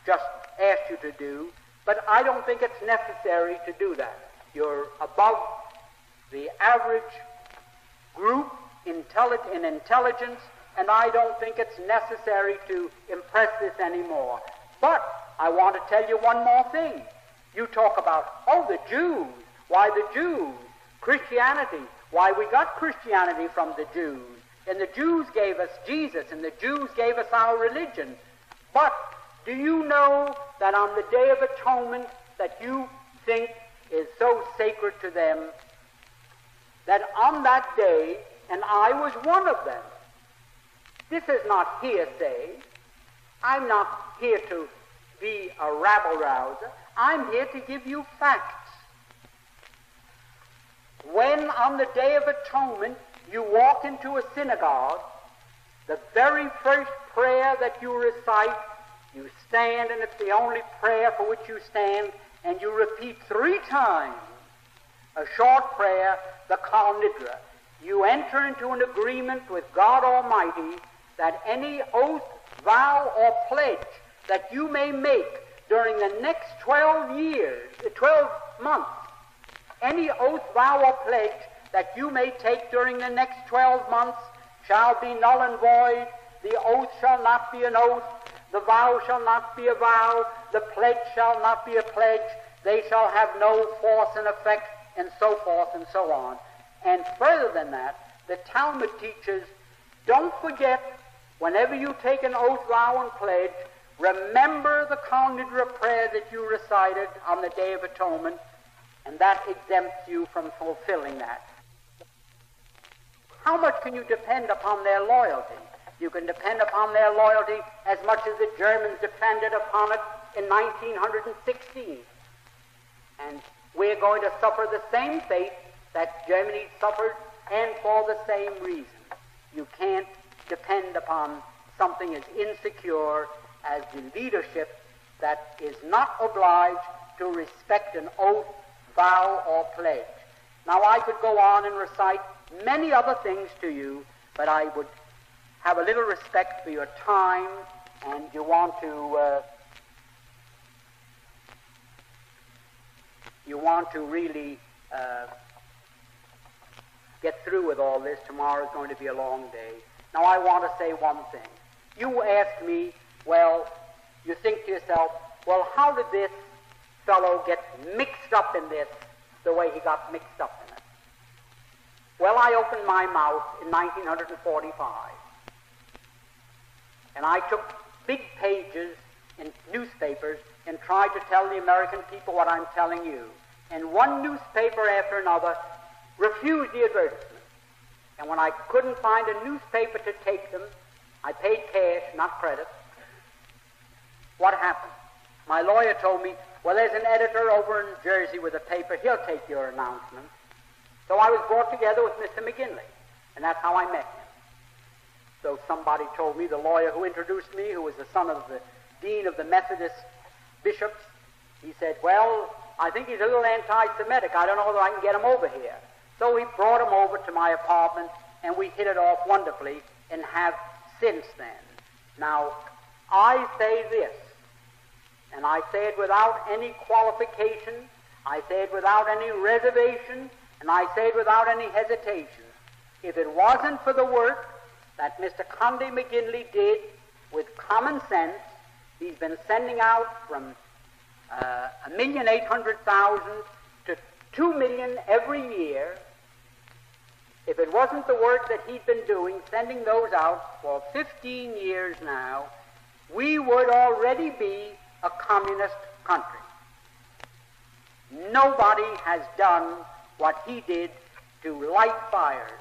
just asked you to do, but I don't think it's necessary to do that. You're above the average group in intelligence, and I don't think it's necessary to impress this anymore. But I want to tell you one more thing. You talk about, the Jews. Why the Jews? Christianity. Why we got Christianity from the Jews. And the Jews gave us Jesus, and the Jews gave us our religion. But do you know that on the Day of Atonement that you think is so sacred to them, that on that day, and I was one of them. This is not hearsay. I'm not here to be a rabble-rouser. I'm here to give you facts. When on the Day of Atonement you walk into a synagogue, the very first prayer that you recite, you stand, and it's the only prayer for which you stand, and you repeat 3 times a short prayer, the Kal Nidra. You enter into an agreement with God Almighty that any oath, vow, or pledge that you may make during the next 12 months, any oath, vow, or pledge that you may take during the next 12 months shall be null and void. The oath shall not be an oath. The vow shall not be a vow. The pledge shall not be a pledge. They shall have no force and effect, and so forth and so on. And further than that, the Talmud teaches, don't forget, whenever you take an oath, vow, and pledge, remember the Kal Nidra prayer that you recited on the Day of Atonement, and that exempts you from fulfilling that. How much can you depend upon their loyalty? You can depend upon their loyalty as much as the Germans depended upon it in 1916. And we're going to suffer the same fate that Germany suffered, and for the same reason. You can't depend upon something as insecure as the leadership that is not obliged to respect an oath, vow, or pledge. Now, I could go on and recite many other things to you, but I would have a little respect for your time, and you want to really get through with all this. Tomorrow is going to be a long day. Now, I want to say one thing. You asked me, well, you think to yourself, well, how did this fellow get mixed up in this the way he got mixed up in it? Well, I opened my mouth in 1945, and I took big pages in newspapers and tried to tell the American people what I'm telling you. And one newspaper after another refused the advertisement. And when I couldn't find a newspaper to take them, I paid cash, not credit. What happened? My lawyer told me, Well, there's an editor over in Jersey with a paper. He'll take your announcement. So I was brought together with Mr. McGinley, and that's how I met him. So somebody told me, the lawyer who introduced me, who was the son of the dean of the Methodist bishops, he said, well, I think he's a little anti-Semitic. I don't know whether I can get him over here. So he brought him over to my apartment, and we hit it off wonderfully and have since then. Now, I say this, and I say it without any qualification, I say it without any reservation, and I say it without any hesitation. If it wasn't for the work that Mr. Conde McGinley did with common sense, he's been sending out from 1,800,000 to 2 million every year. If it wasn't the work that he'd been doing, sending those out for 15 years now, we would already be a communist country. Nobody has done what he did to light fires.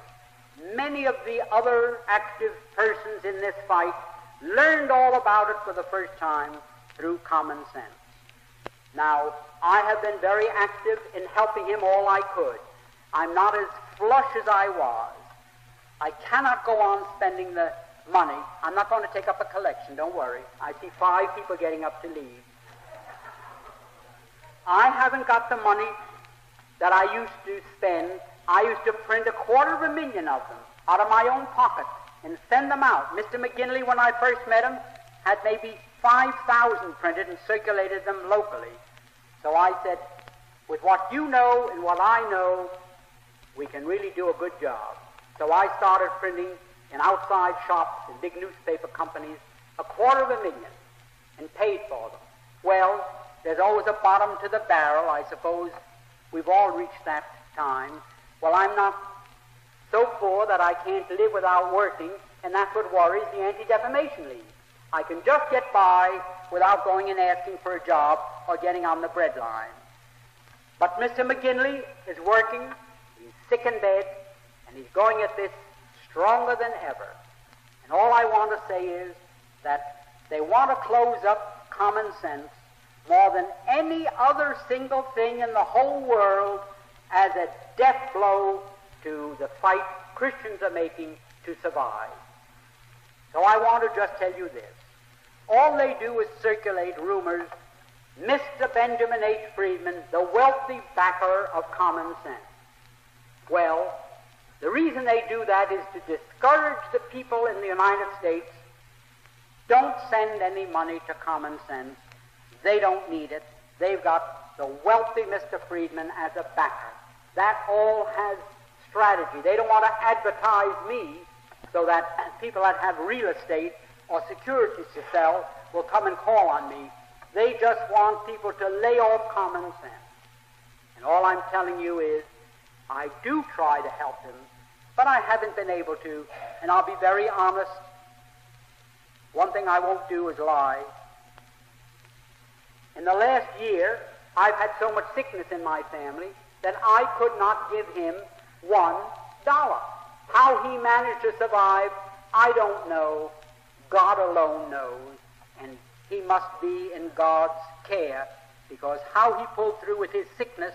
Many of the other active persons in this fight learned all about it for the first time through common sense. Now, I have been very active in helping him all I could. I'm not as flush as I was. I cannot go on spending the money. I'm not going to take up a collection, don't worry. I see 5 people getting up to leave. I haven't got the money that I used to spend. I used to print 250,000 of them out of my own pocket and send them out. Mr. McGinley, when I first met him, had maybe 5,000 printed and circulated them locally. So I said, with what you know and what I know, we can really do a good job. So I started printing in outside shops and big newspaper companies 250,000 and paid for them. Well, there's always a bottom to the barrel. I suppose we've all reached that time. Well, I'm not so poor that I can't live without working, and that's what worries the Anti-Defamation League. I can just get by without going and asking for a job or getting on the breadline. But Mr. McGinley is working, he's sick in bed, and he's going at this stronger than ever. And all I want to say is that they want to close up common sense more than any other single thing in the whole world as a death blow to the fight Christians are making to survive. So I want to just tell you this. All they do is circulate rumors. Mr. Benjamin H. Friedman, the wealthy backer of common sense. Well, the reason they do that is to discourage the people in the United States. Don't send any money to common sense. They don't need it. They've got the wealthy Mr. Friedman as a backer. That all has strategy. They don't want to advertise me so that people that have real estate or securities to sell will come and call on me. They just want people to lay off common sense. And all I'm telling you is, I do try to help them, but I haven't been able to, and I'll be very honest. One thing I won't do is lie. In the last year, I've had so much sickness in my family that I could not give him $1. How he managed to survive, I don't know. God alone knows, and he must be in God's care, because how he pulled through with his sickness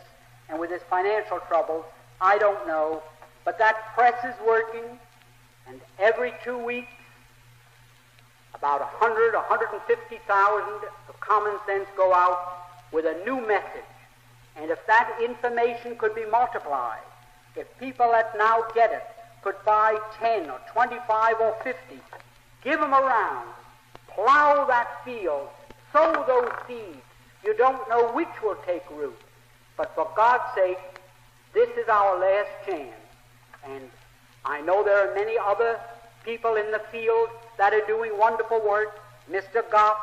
and with his financial troubles, I don't know. But that press is working, and every 2 weeks, about 100, 150,000 of common sense go out with a new message. And if that information could be multiplied, if people that now get it could buy 10 or 25 or 50, give them around, plow that field, sow those seeds. You don't know which will take root. But for God's sake, this is our last chance. And I know there are many other people in the field that are doing wonderful work. Mr. Goff,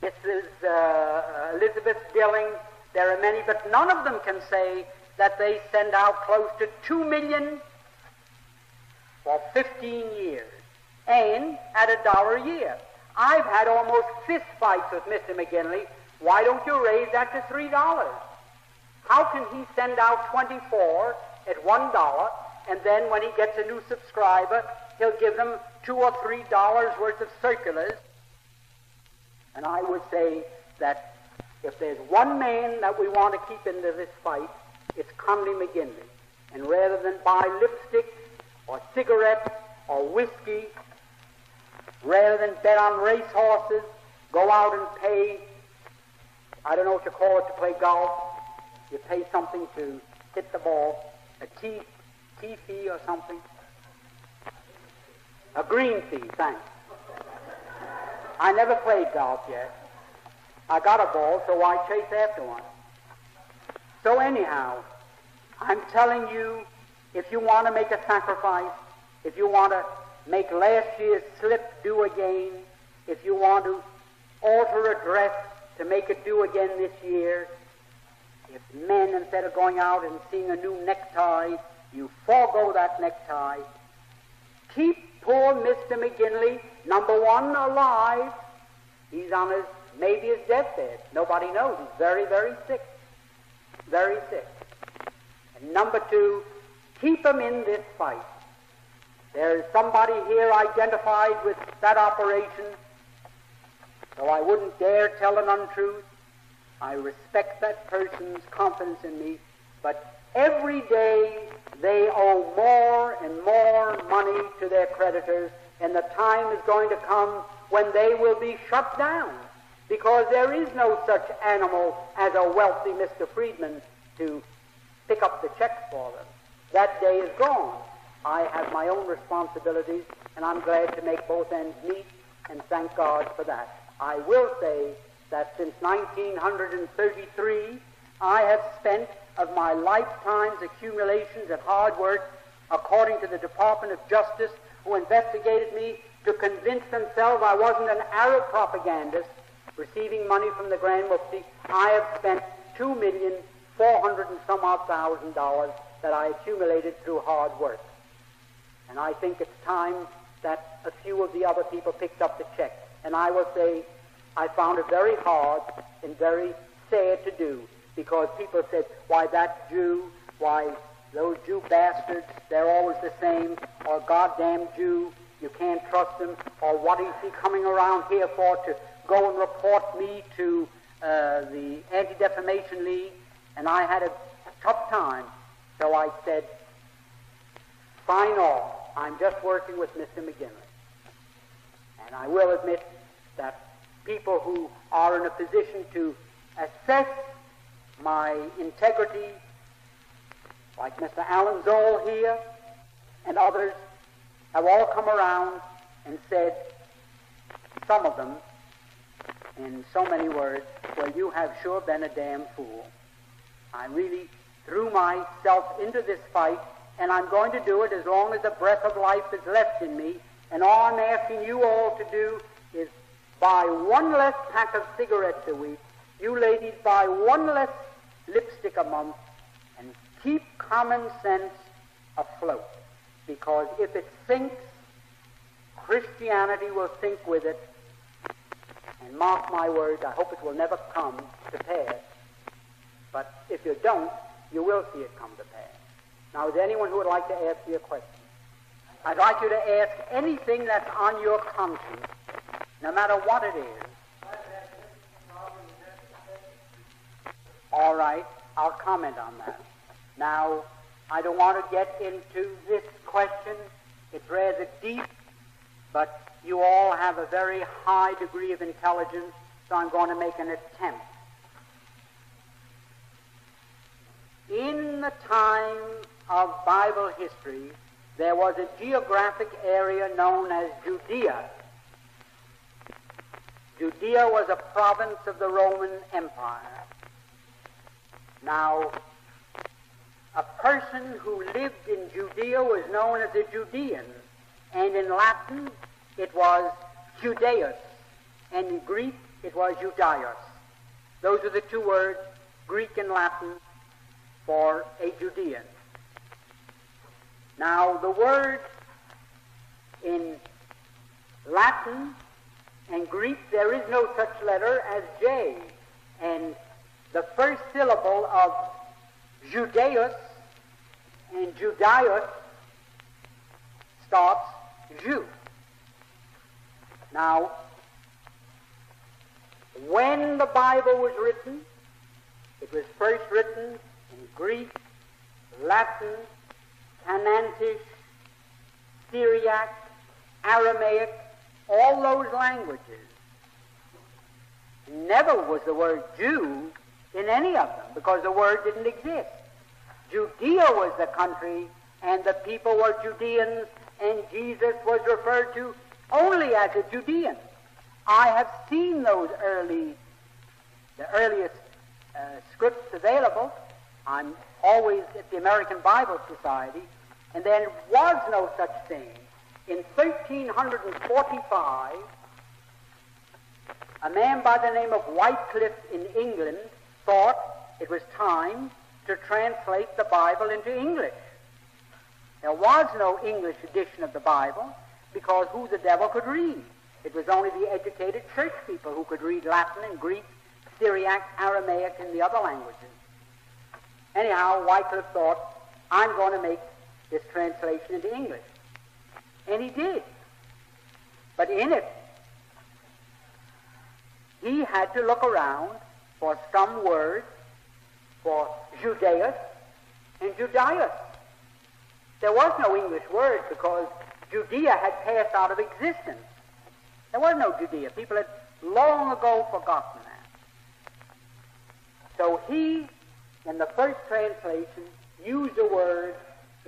Mrs. Elizabeth Dilling, there are many, but none of them can say that they send out close to 2 million for 15 years, and at $1 a year. I've had almost fist fights with Mr. McGinley. Why don't you raise that to $3? How can he send out 24 at $1, and then when he gets a new subscriber, he'll give them $2 or $3 worth of circulars? And I would say that If there's one man that we want to keep into this fight, it's Conley McGinley. And rather than buy lipstick or cigarettes or whiskey, rather than bet on racehorses, go out and pay, I don't know what you call it to play golf. You pay something to hit the ball, a tee fee or something. A green fee, thanks. I never played golf yet. I got a ball, so why chase after one? So anyhow, I'm telling you, if you want to make a sacrifice, if you want to make last year's slip do again, if you want to alter a dress to make it do again this year, if men, instead of going out and seeing a new necktie, you forego that necktie, keep poor Mr. McGinley, number one, alive. He's on maybe his deathbed. Nobody knows. He's very, very sick. Very sick. And number two, keep him in this fight. There's somebody here identified with that operation, so I wouldn't dare tell an untruth. I respect that person's confidence in me, but every day they owe more and more money to their creditors, and the time is going to come when they will be shut down, because there is no such animal as a wealthy Mr. Friedman to pick up the checks for them. That day is gone. I have my own responsibilities, and I'm glad to make both ends meet, and thank God for that. I will say that since 1933, I have spent of my lifetime's accumulations of hard work, according to the Department of Justice, who investigated me to convince themselves I wasn't an Arab propagandist receiving money from the Grand Mufti, I have spent $2,400,000 and some odd that I accumulated through hard work. And I think it's time that a few of the other people picked up the check. And I will say I found it very hard and very sad to do, because people said, why that Jew, why those Jew bastards, they're always the same, or goddamn Jew, you can't trust him, or what is he coming around here for, to go and report me to the Anti-Defamation League? And I had a tough time, so I said, sign off. I'm just working with Mr. McGinley. And I will admit that people who are in a position to assess my integrity, like Mr. Alan Zoll here and others, have all come around and said, some of them, in so many words, well, you have sure been a damn fool. I really threw myself into this fight, and I'm going to do it as long as the breath of life is left in me, and all I'm asking you all to do is buy one less pack of cigarettes a week. You ladies buy one less lipstick a month, and keep common sense afloat. Because if it sinks, Christianity will sink with it. And mark my words, I hope it will never come to pass. But if you don't, you will see it come to pass. Now, is there anyone who would like to ask me a question? I'd like you to ask anything that's on your conscience, no matter what it is. All right, I'll comment on that. Now, I don't want to get into this question. It's rather deep, but you all have a very high degree of intelligence, so I'm going to make an attempt. In the time of Bible history, there was a geographic area known as Judea. Judea was a province of the Roman Empire. Now, a person who lived in Judea was known as a Judean, and in Latin it was Judaeus, and in Greek it was Judaios. Those are the two words, Greek and Latin, for a Judean. Now, the word in Latin and Greek, there is no such letter as J, and the first syllable of Judaeus and Judaios starts Jew. Now, When the Bible was written, it was first written in Greek, Latin, Canantish, Syriac, Aramaic, all those languages. Never was the word Jew in any of them, because the word didn't exist. Judea was the country, and the people were Judeans, and Jesus was referred to only as a Judean. I have seen the earliest scripts available. I'm always at the American Bible Society, and there was no such thing. In 1345, a man by the name of Wycliffe in England thought it was time to translate the Bible into English. There was no English edition of the Bible because who the devil could read? It was only the educated church people who could read Latin and Greek, Syriac, Aramaic, and the other languages. Anyhow, Wycliffe thought, I'm going to make this translation into English. And he did. But in it, he had to look around for some words for Judaeus and Judaius. There was no English word because Judea had passed out of existence. There was no Judea. People had long ago forgotten that. So he, in the first translation, used a word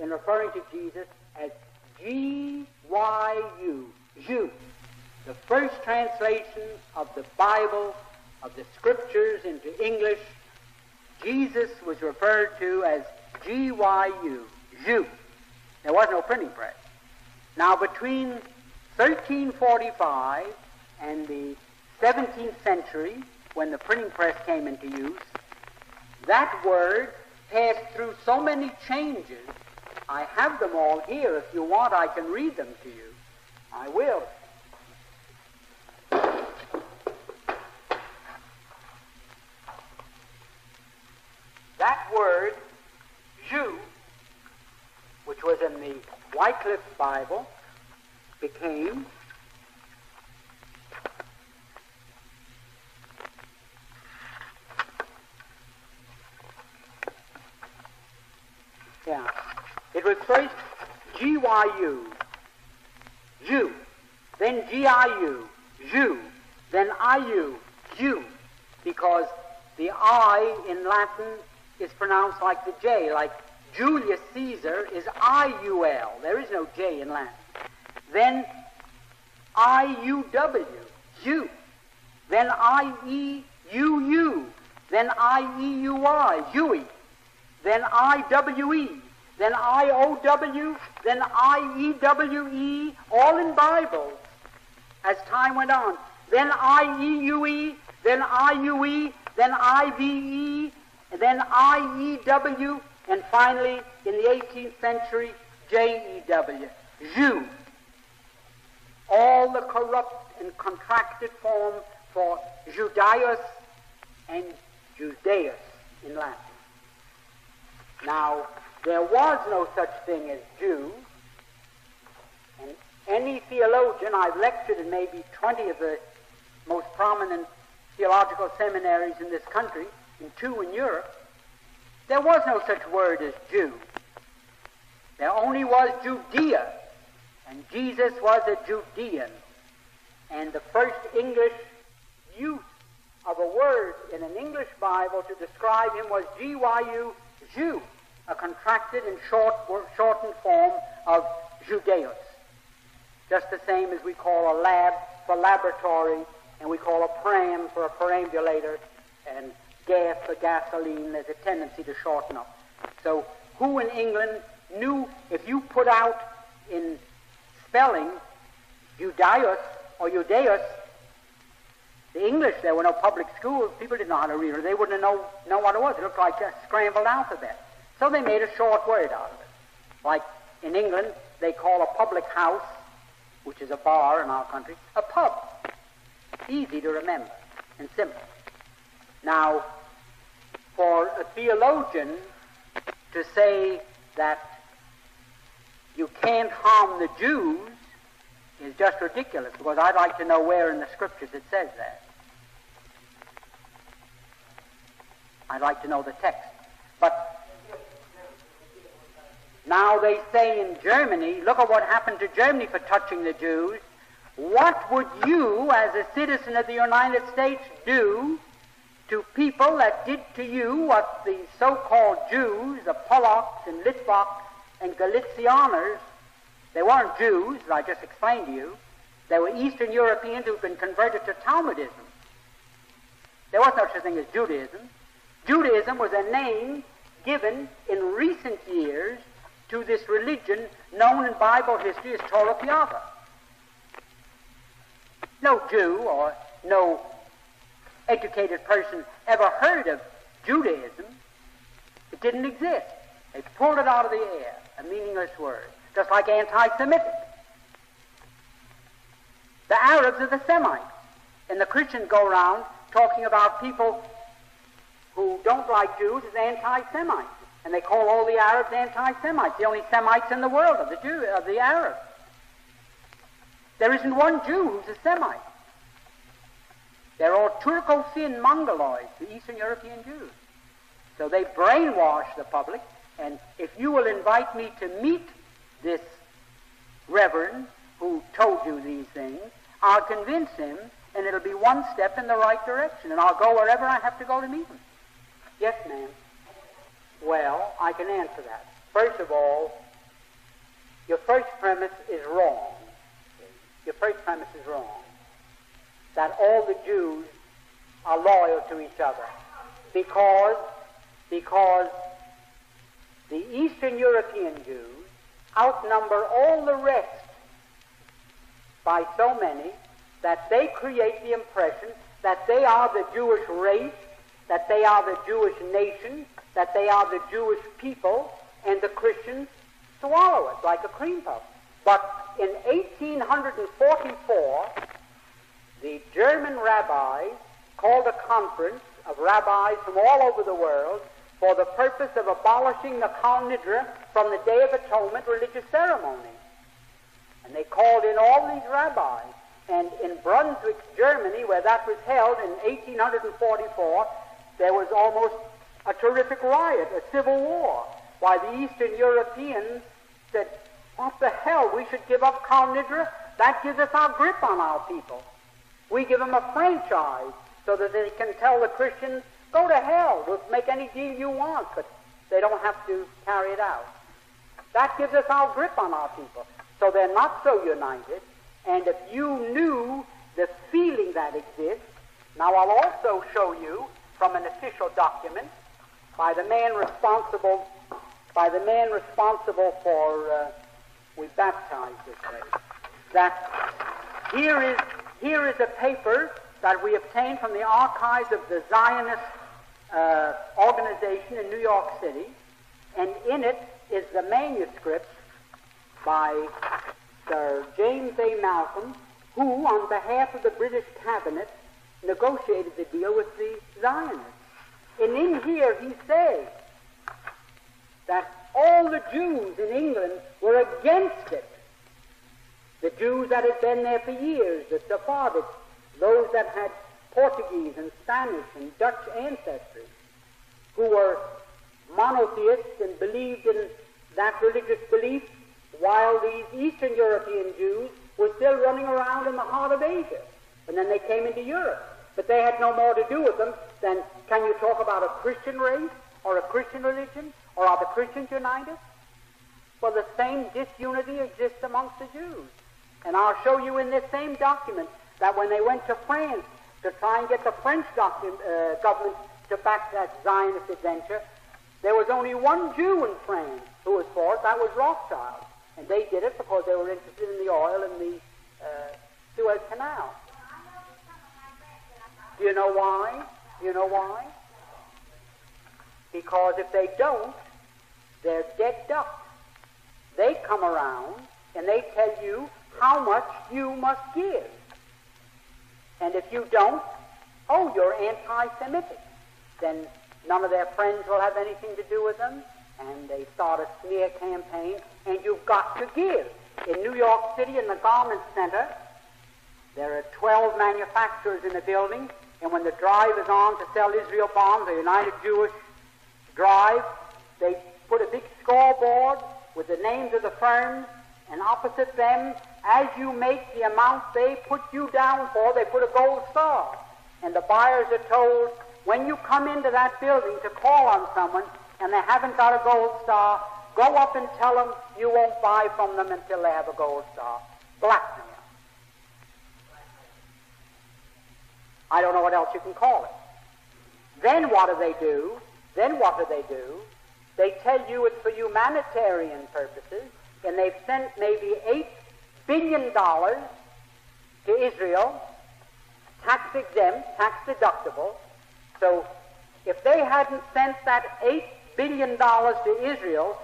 in referring to Jesus as G-Y-U, Jew. The first translation of the Bible, of the Scriptures into English, Jesus was referred to as G-Y-U, Jew. There was no printing press. Now, between 1345 and the 17th century, when the printing press came into use, that word passed through so many changes. I have them all here. If you want, I can read them to you. I will. That word, Jew, which was in the Wycliffe Bible, became it was first G-Y-U, Jew, then G-I-U, Jew, then I-U, Jew, because the I in Latin is pronounced like the J, like Julius Caesar is I-U-L. There is no J in Latin. Then I-U-W, Jew. Then I-E-U-U. Then I-E-U-I, Jewy. Then I-W-E. Then I-O-W. Then I-E-W-E, all in Bibles as time went on. Then I-E-U-E. Then I-U-E. Then I-V-E. Then I-E-W. And finally, in the 18th century, J-E-W, Jew. All the corrupt and contracted form for Judaius and Judaeus in Latin. Now, there was no such thing as Jew, and any theologian, I've lectured in maybe 20 of the most prominent theological seminaries in this country, and 2 in Europe, there was no such word as Jew. There only was Judea, and Jesus was a Judean. And the first English use of a word in an English Bible to describe him was G-Y-U, Jew, a contracted and shortened form of Judaeus. Just the same as we call a lab for laboratory, and we call a pram for a perambulator, and gas for gasoline. There's a tendency to shorten up. So who in England knew if you put out in spelling Judaius or Judaeus, the English, there were no public schools, people didn't know how to read it, they wouldn't know what it was. It looked like a scrambled alphabet. So they made a short word out of it. Like in England, they call a public house, which is a bar in our country, a pub. Easy to remember and simple. Now, for a theologian to say that you can't harm the Jews is just ridiculous, because I'd like to know where in the Scriptures it says that. I'd like to know the text. But now they say in Germany, look at what happened to Germany for touching the Jews. What would you, as a citizen of the United States, do to people that did to you what the so-called Jews, the Polacks and Litvaks and Galicianers, they weren't Jews, as I just explained to you. They were Eastern Europeans who'd been converted to Talmudism. There was no such thing as Judaism. Judaism was a name given in recent years to this religion known in Bible history as Torah Piava. No Jew or no educated person ever heard of Judaism. It didn't exist. They pulled it out of the air, a meaningless word, just like anti-Semitic. The Arabs are the Semites, and the Christians go around talking about people who don't like Jews as anti-Semites, and they call all the Arabs anti-Semites. The only Semites in the world are the Arabs. There isn't one Jew who's a Semite. They're all Turco-Fin Mongoloids, the Eastern European Jews. So they brainwash the public, and if you will invite me to meet this reverend who told you these things, I'll convince him, and it'll be one step in the right direction, and I'll go wherever I have to go to meet him. Yes, ma'am. Well, I can answer that. First of all, your first premise is wrong. Your first premise is wrong. That all the Jews are loyal to each other. Because the Eastern European Jews outnumber all the rest by so many that they create the impression that they are the Jewish race, that they are the Jewish nation, that they are the Jewish people, and the Christians swallow it like a cream puff. But in 1844, the German rabbis called a conference of rabbis from all over the world for the purpose of abolishing the Kal Nidra from the Day of Atonement religious ceremony. And they called in all these rabbis. And in Brunswick, Germany, where that was held in 1844, there was almost a terrific riot, a civil war. Why, the Eastern Europeans said, what the hell, we should give up Kal Nidra? That gives us our grip on our people. We give them a franchise so that they can tell the Christians, go to hell, we'll make any deal you want, but they don't have to carry it out. That gives us our grip on our people. So they're not so united, and if you knew the feeling that exists, now I'll also show you from an official document by the man responsible for we baptized this place, that here is a paper that we obtained from the archives of the Zionist organization in New York City, and in it is the manuscript by Sir James A. Malcolm, who, on behalf of the British cabinet, negotiated the deal with the Zionists. And in here he says that all the Jews in England were against it. The Jews that had been there for years, the Sephardics, those that had Portuguese and Spanish and Dutch ancestry, who were monotheists and believed in that religious belief, while these Eastern European Jews were still running around in the heart of Asia. And then they came into Europe. But they had no more to do with them than, can you talk about a Christian race or a Christian religion? Or are the Christians united? Well, the same disunity exists amongst the Jews. And I'll show you in this same document that when they went to France to try and get the French government to back that Zionist adventure, there was only one Jew in France who was for it. That was Rothschild. And they did it because they were interested in the oil and the Suez Canal. Do you know why? Do you know why? Because if they don't, they're dead ducks. They come around and they tell you how much you must give. And if you don't, oh, you're anti-Semitic. Then none of their friends will have anything to do with them, and they start a smear campaign, and you've got to give. In New York City, in the Garment Center, there are 12 manufacturers in the building, And when the drive is on to sell Israel bonds, the United Jewish Drive, they put a big scoreboard with the names of the firms, and opposite them, as you make the amount they put you down for, they put a gold star. And the buyers are told, when you come into that building to call on someone and they haven't got a gold star, go up and tell them you won't buy from them until they have a gold star. Blackmail. I don't know what else you can call it. Then what do they do? They tell you it's for humanitarian purposes, and they've sent maybe $8 billion to Israel, tax exempt, tax deductible. So if they hadn't sent that $8 billion to Israel,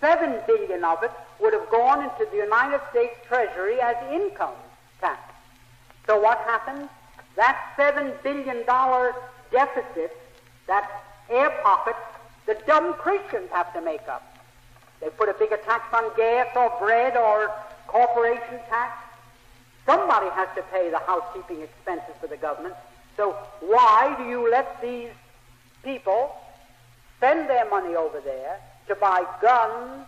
$7 billion of it would have gone into the United States Treasury as income tax. So what happens? That $7 billion deficit, that air pocket, the dumb Christians have to make up. They put a bigger tax on gas or bread or corporation tax. Somebody has to pay the housekeeping expenses for the government. So why do you let these people spend their money over there to buy guns,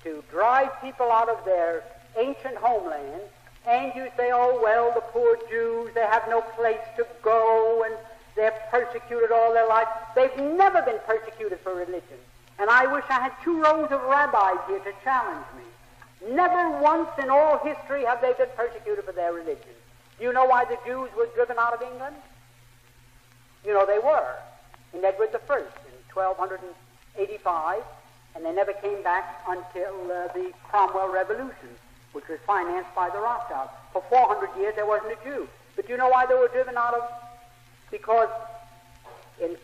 to drive people out of their ancient homeland, and you say, oh, well, the poor Jews, they have no place to go, and they're persecuted all their life. They've never been persecuted for religion. And I wish I had 2 rows of rabbis here to challenge me. Never once in all history have they been persecuted for their religion. Do you know why the Jews were driven out of England? You know they were, in Edward I in 1285, and they never came back until the Cromwell Revolution, which was financed by the Rothschilds. For 400 years there wasn't a Jew. But do you know why they were driven out of? Because in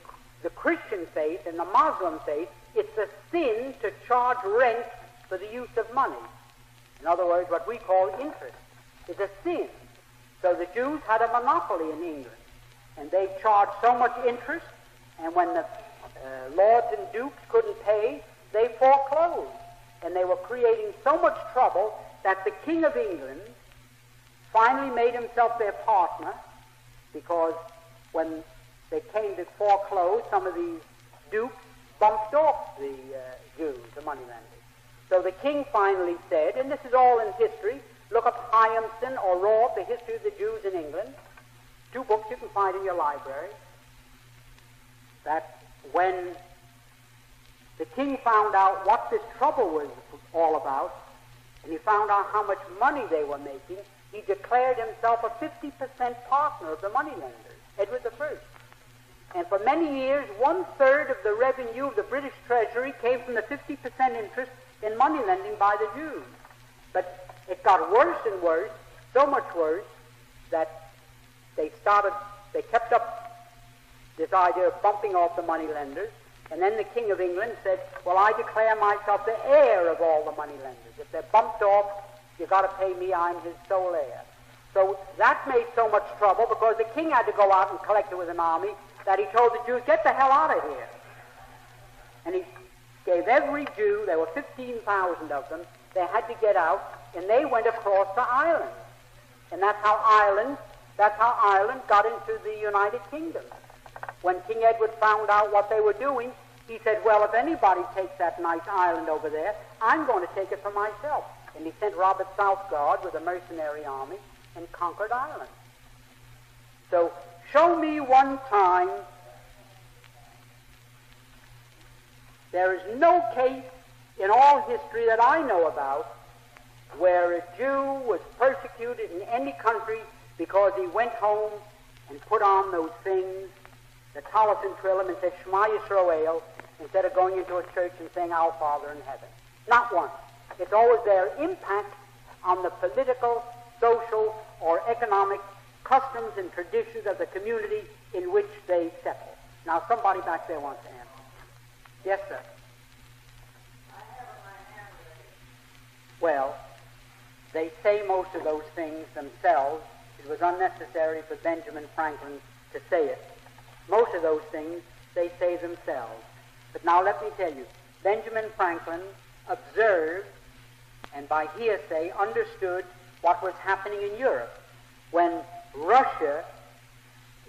the Christian faith and the Muslim faith, it's a sin to charge rent for the use of money. In other words, what we call interest is a sin. So the Jews had a monopoly in England, and they charged so much interest, and when the lords and dukes couldn't pay, they foreclosed. And they were creating so much trouble that the King of England finally made himself their partner, because when they came to foreclose, some of these dukes bumped off the Jews, the moneylenders. So the king finally said, and this is all in history, look up Hyamson or Roth, The History of the Jews in England, 2 books you can find in your library, that when the king found out what this trouble was all about, and he found out how much money they were making, he declared himself a 50% partner of the moneylenders, Edward I. And for many years, 1/3 of the revenue of the British Treasury came from the 50% interest in money lending by the Jews. But it got worse and worse, so much worse, that they kept up this idea of bumping off the money lenders. And then the King of England said, well, I declare myself the heir of all the money lenders. If they're bumped off, you've got to pay me, I'm his sole heir. So that made so much trouble because the king had to go out and collect it with an army that he told the Jews, get the hell out of here. And he gave every Jew, there were 15,000 of them, they had to get out, and they went across to Ireland. And that's how Ireland got into the United Kingdom. When King Edward found out what they were doing, he said, well, if anybody takes that nice island over there, I'm going to take it for myself. And he sent Robert Southguard with a mercenary army and conquered Ireland. So, show me one time there is no case in all history that I know about where a Jew was persecuted in any country because he went home and put on those things, the Tallis and Trillim, and said Shema Yisroel, instead of going into a church and saying Our Father in heaven. Not one. It's always their impact on the political, social, or economic customs and traditions of the community in which they settle. Now, somebody back there wants to answer. Yes, sir. I have in my hand ready. Well, they say most of those things themselves. It was unnecessary for Benjamin Franklin to say it. Most of those things they say themselves. But now let me tell you, Benjamin Franklin observed and by hearsay understood what was happening in Europe when Russia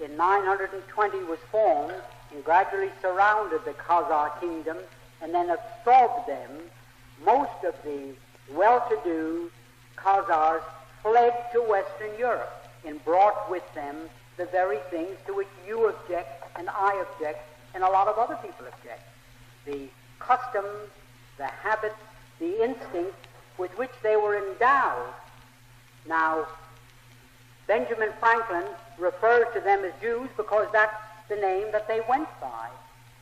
in 920 was formed and gradually surrounded the Khazar kingdom and then absorbed them, most of the well-to-do Khazars fled to Western Europe and brought with them the very things to which you object and I object and a lot of other people object. The customs, the habits, the instincts with which they were endowed. Now, Benjamin Franklin referred to them as Jews because that's the name that they went by.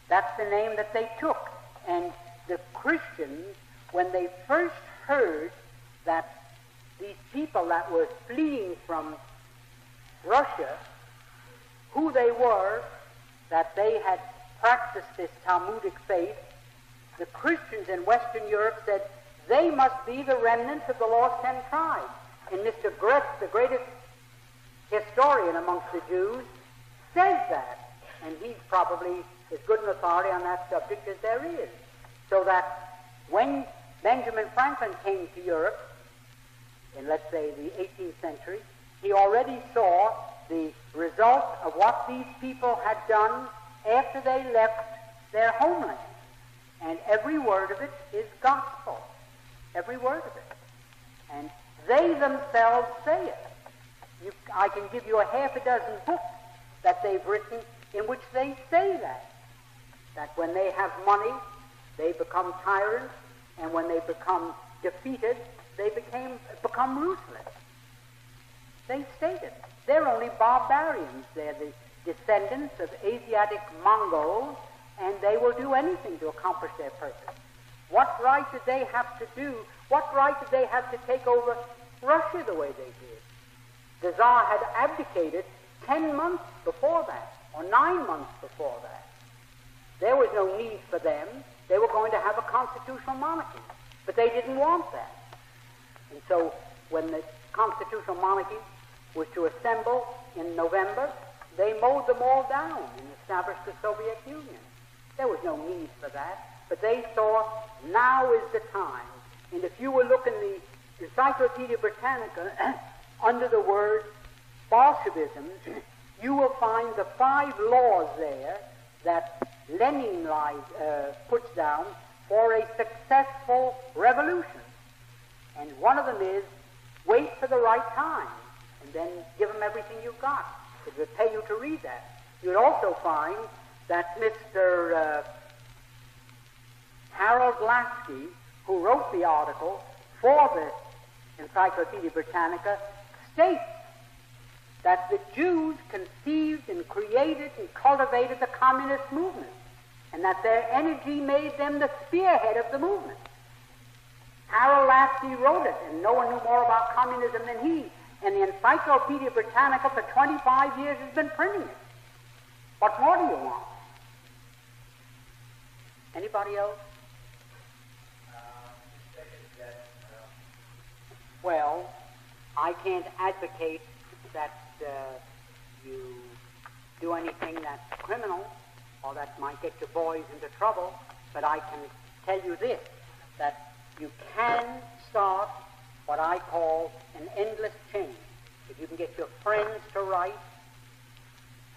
That's the name that they took. And the Christians, when they first heard that these people that were fleeing from Russia, who they were, that they had practiced this Talmudic faith, the Christians in Western Europe said, they must be the remnants of the lost 10 tribes. And Mr. Gretz, the greatest historian amongst the Jews, says that. And he's probably as good an authority on that subject as there is. So that when Benjamin Franklin came to Europe, in, let's say, the 18th century, he already saw the result of what these people had done after they left their homeland. And every word of it is gospel. Every word of it. And they themselves say it. I can give you a half a dozen books that they've written in which they say that. That when they have money, they become tyrants, and when they become defeated, they become ruthless. They state it. They're only barbarians. They're the descendants of Asiatic Mongols, and they will do anything to accomplish their purpose. What right did they have to do? What right did they have to take over Russia the way they did? The Tsar had abdicated 10 months before that, or 9 months before that. There was no need for them. They were going to have a constitutional monarchy, but they didn't want that. And so when the constitutional monarchy was to assemble in November, they mowed them all down and established the Soviet Union. There was no need for that. But they saw now is the time. And if you will look in the Encyclopedia Britannica under the word Bolshevism, you will find the 5 laws there that Lenin puts down for a successful revolution. And one of them is wait for the right time and then give them everything you've got. It would pay you to read that. You'd also find that Mr. Harold Lasky, who wrote the article for the Encyclopedia Britannica, states that the Jews conceived and created and cultivated the communist movement, and that their energy made them the spearhead of the movement. Harold Lasky wrote it, and no one knew more about communism than he. And the Encyclopedia Britannica for 25 years has been printing it. What more do you want? Anybody else? Well, I can't advocate that you do anything that's criminal or that might get your boys into trouble, but I can tell you this, that you can start what I call an endless chain. If you can get your friends to write,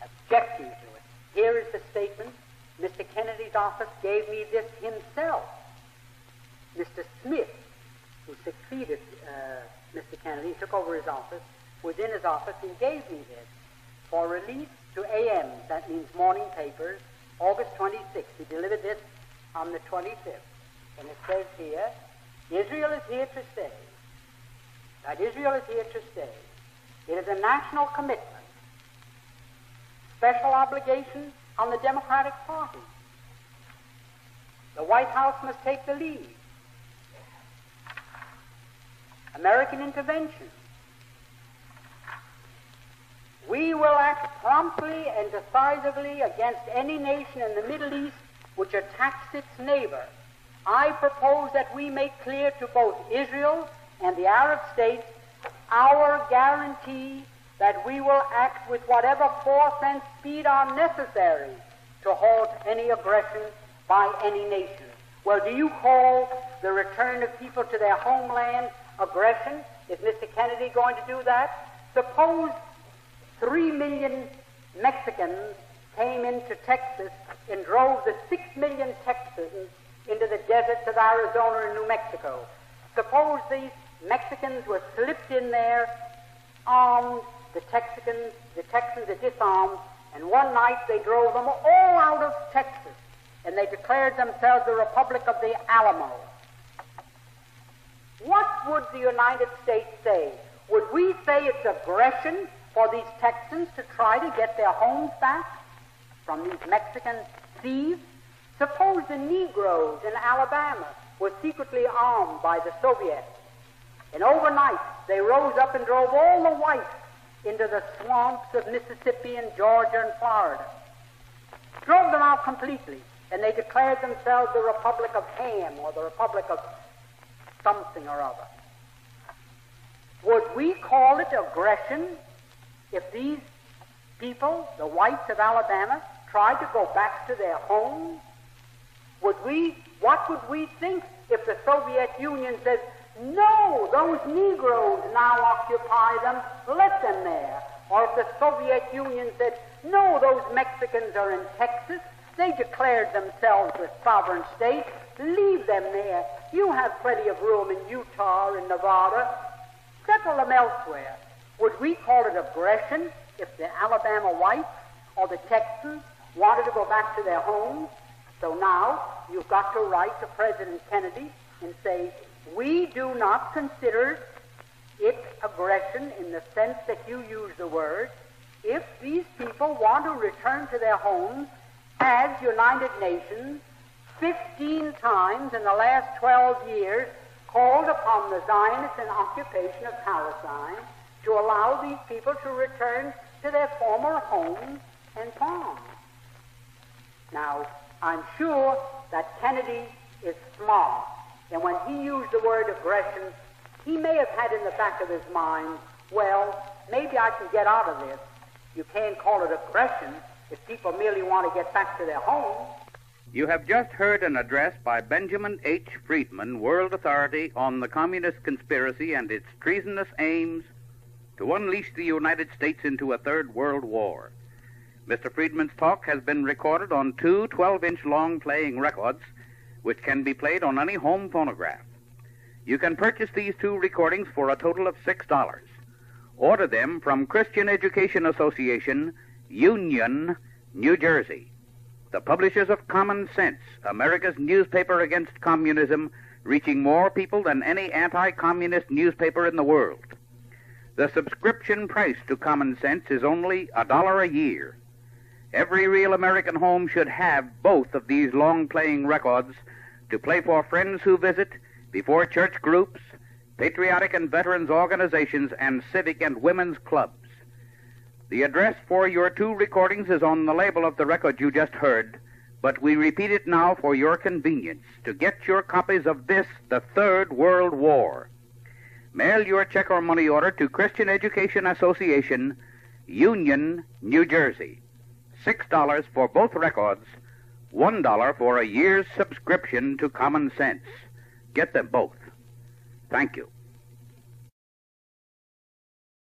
objecting to it. Here is the statement. Mr. Kennedy's office gave me this himself. Mr. Smith, who succeeded Mr. Kennedy, took over his office, was in his office and gave me this for release to AM, that means morning papers, August 26th. He delivered this on the 25th. And it says here, Israel is here to stay. That Israel is here to stay. It is a national commitment, special obligation on the Democratic Party. The White House must take the lead. American intervention. We will act promptly and decisively against any nation in the Middle East which attacks its neighbor. I propose that we make clear to both Israel and the Arab states our guarantee that we will act with whatever force and speed are necessary to halt any aggression by any nation. Well, do you call the return of people to their homeland aggression? Is Mr. Kennedy going to do that? Suppose 3 million Mexicans came into Texas and drove the 6 million Texans into the deserts of Arizona and New Mexico. Suppose these Mexicans were slipped in there, armed, the Texans are disarmed, and one night they drove them all out of Texas, and they declared themselves the Republic of the Alamo. What would the United States say? Would we say it's aggression for these Texans to try to get their homes back from these Mexican thieves? Suppose the Negroes in Alabama were secretly armed by the Soviets, and overnight they rose up and drove all the whites into the swamps of Mississippi and Georgia and Florida. Drove them out completely, and they declared themselves the Republic of Ham or the Republic of something or other. Would we call it aggression if these people, the whites of Alabama, tried to go back to their homes? What would we think if the Soviet Union says, no, those Negroes now occupy them, let them there? Or if the Soviet Union said, no, those Mexicans are in Texas, they declared themselves a sovereign state, leave them there. You have plenty of room in Utah and Nevada. Settle them elsewhere. Would we call it aggression if the Alabama whites or the Texans wanted to go back to their homes? So now you've got to write to President Kennedy and say, we do not consider it aggression in the sense that you use the word if these people want to return to their homes, as United Nations 15 times in the last 12 years called upon the Zionists in occupation of Palestine to allow these people to return to their former homes and farms. Now, I'm sure that Kennedy is smart, and when he used the word aggression, he may have had in the back of his mind, well, maybe I can get out of this. You can't call it aggression if people merely want to get back to their homes. You have just heard an address by Benjamin H. Friedman, World Authority on the Communist Conspiracy and its treasonous aims to unleash the United States into a third world war. Mr. Friedman's talk has been recorded on two 12-inch long playing records, which can be played on any home phonograph. You can purchase these two recordings for a total of $6. Order them from Christian Education Association, Union, New Jersey, the publishers of Common Sense, America's newspaper against communism, reaching more people than any anti-communist newspaper in the world. The subscription price to Common Sense is only $1 a year. Every real American home should have both of these long-playing records to play for friends who visit, before church groups, patriotic and veterans organizations, and civic and women's clubs. The address for your two recordings is on the label of the record you just heard, but we repeat it now for your convenience to get your copies of this, the Third World War. Mail your check or money order to Christian Education Association, Union, New Jersey. $6 for both records, $1 for a year's subscription to Common Sense. Get them both. Thank you.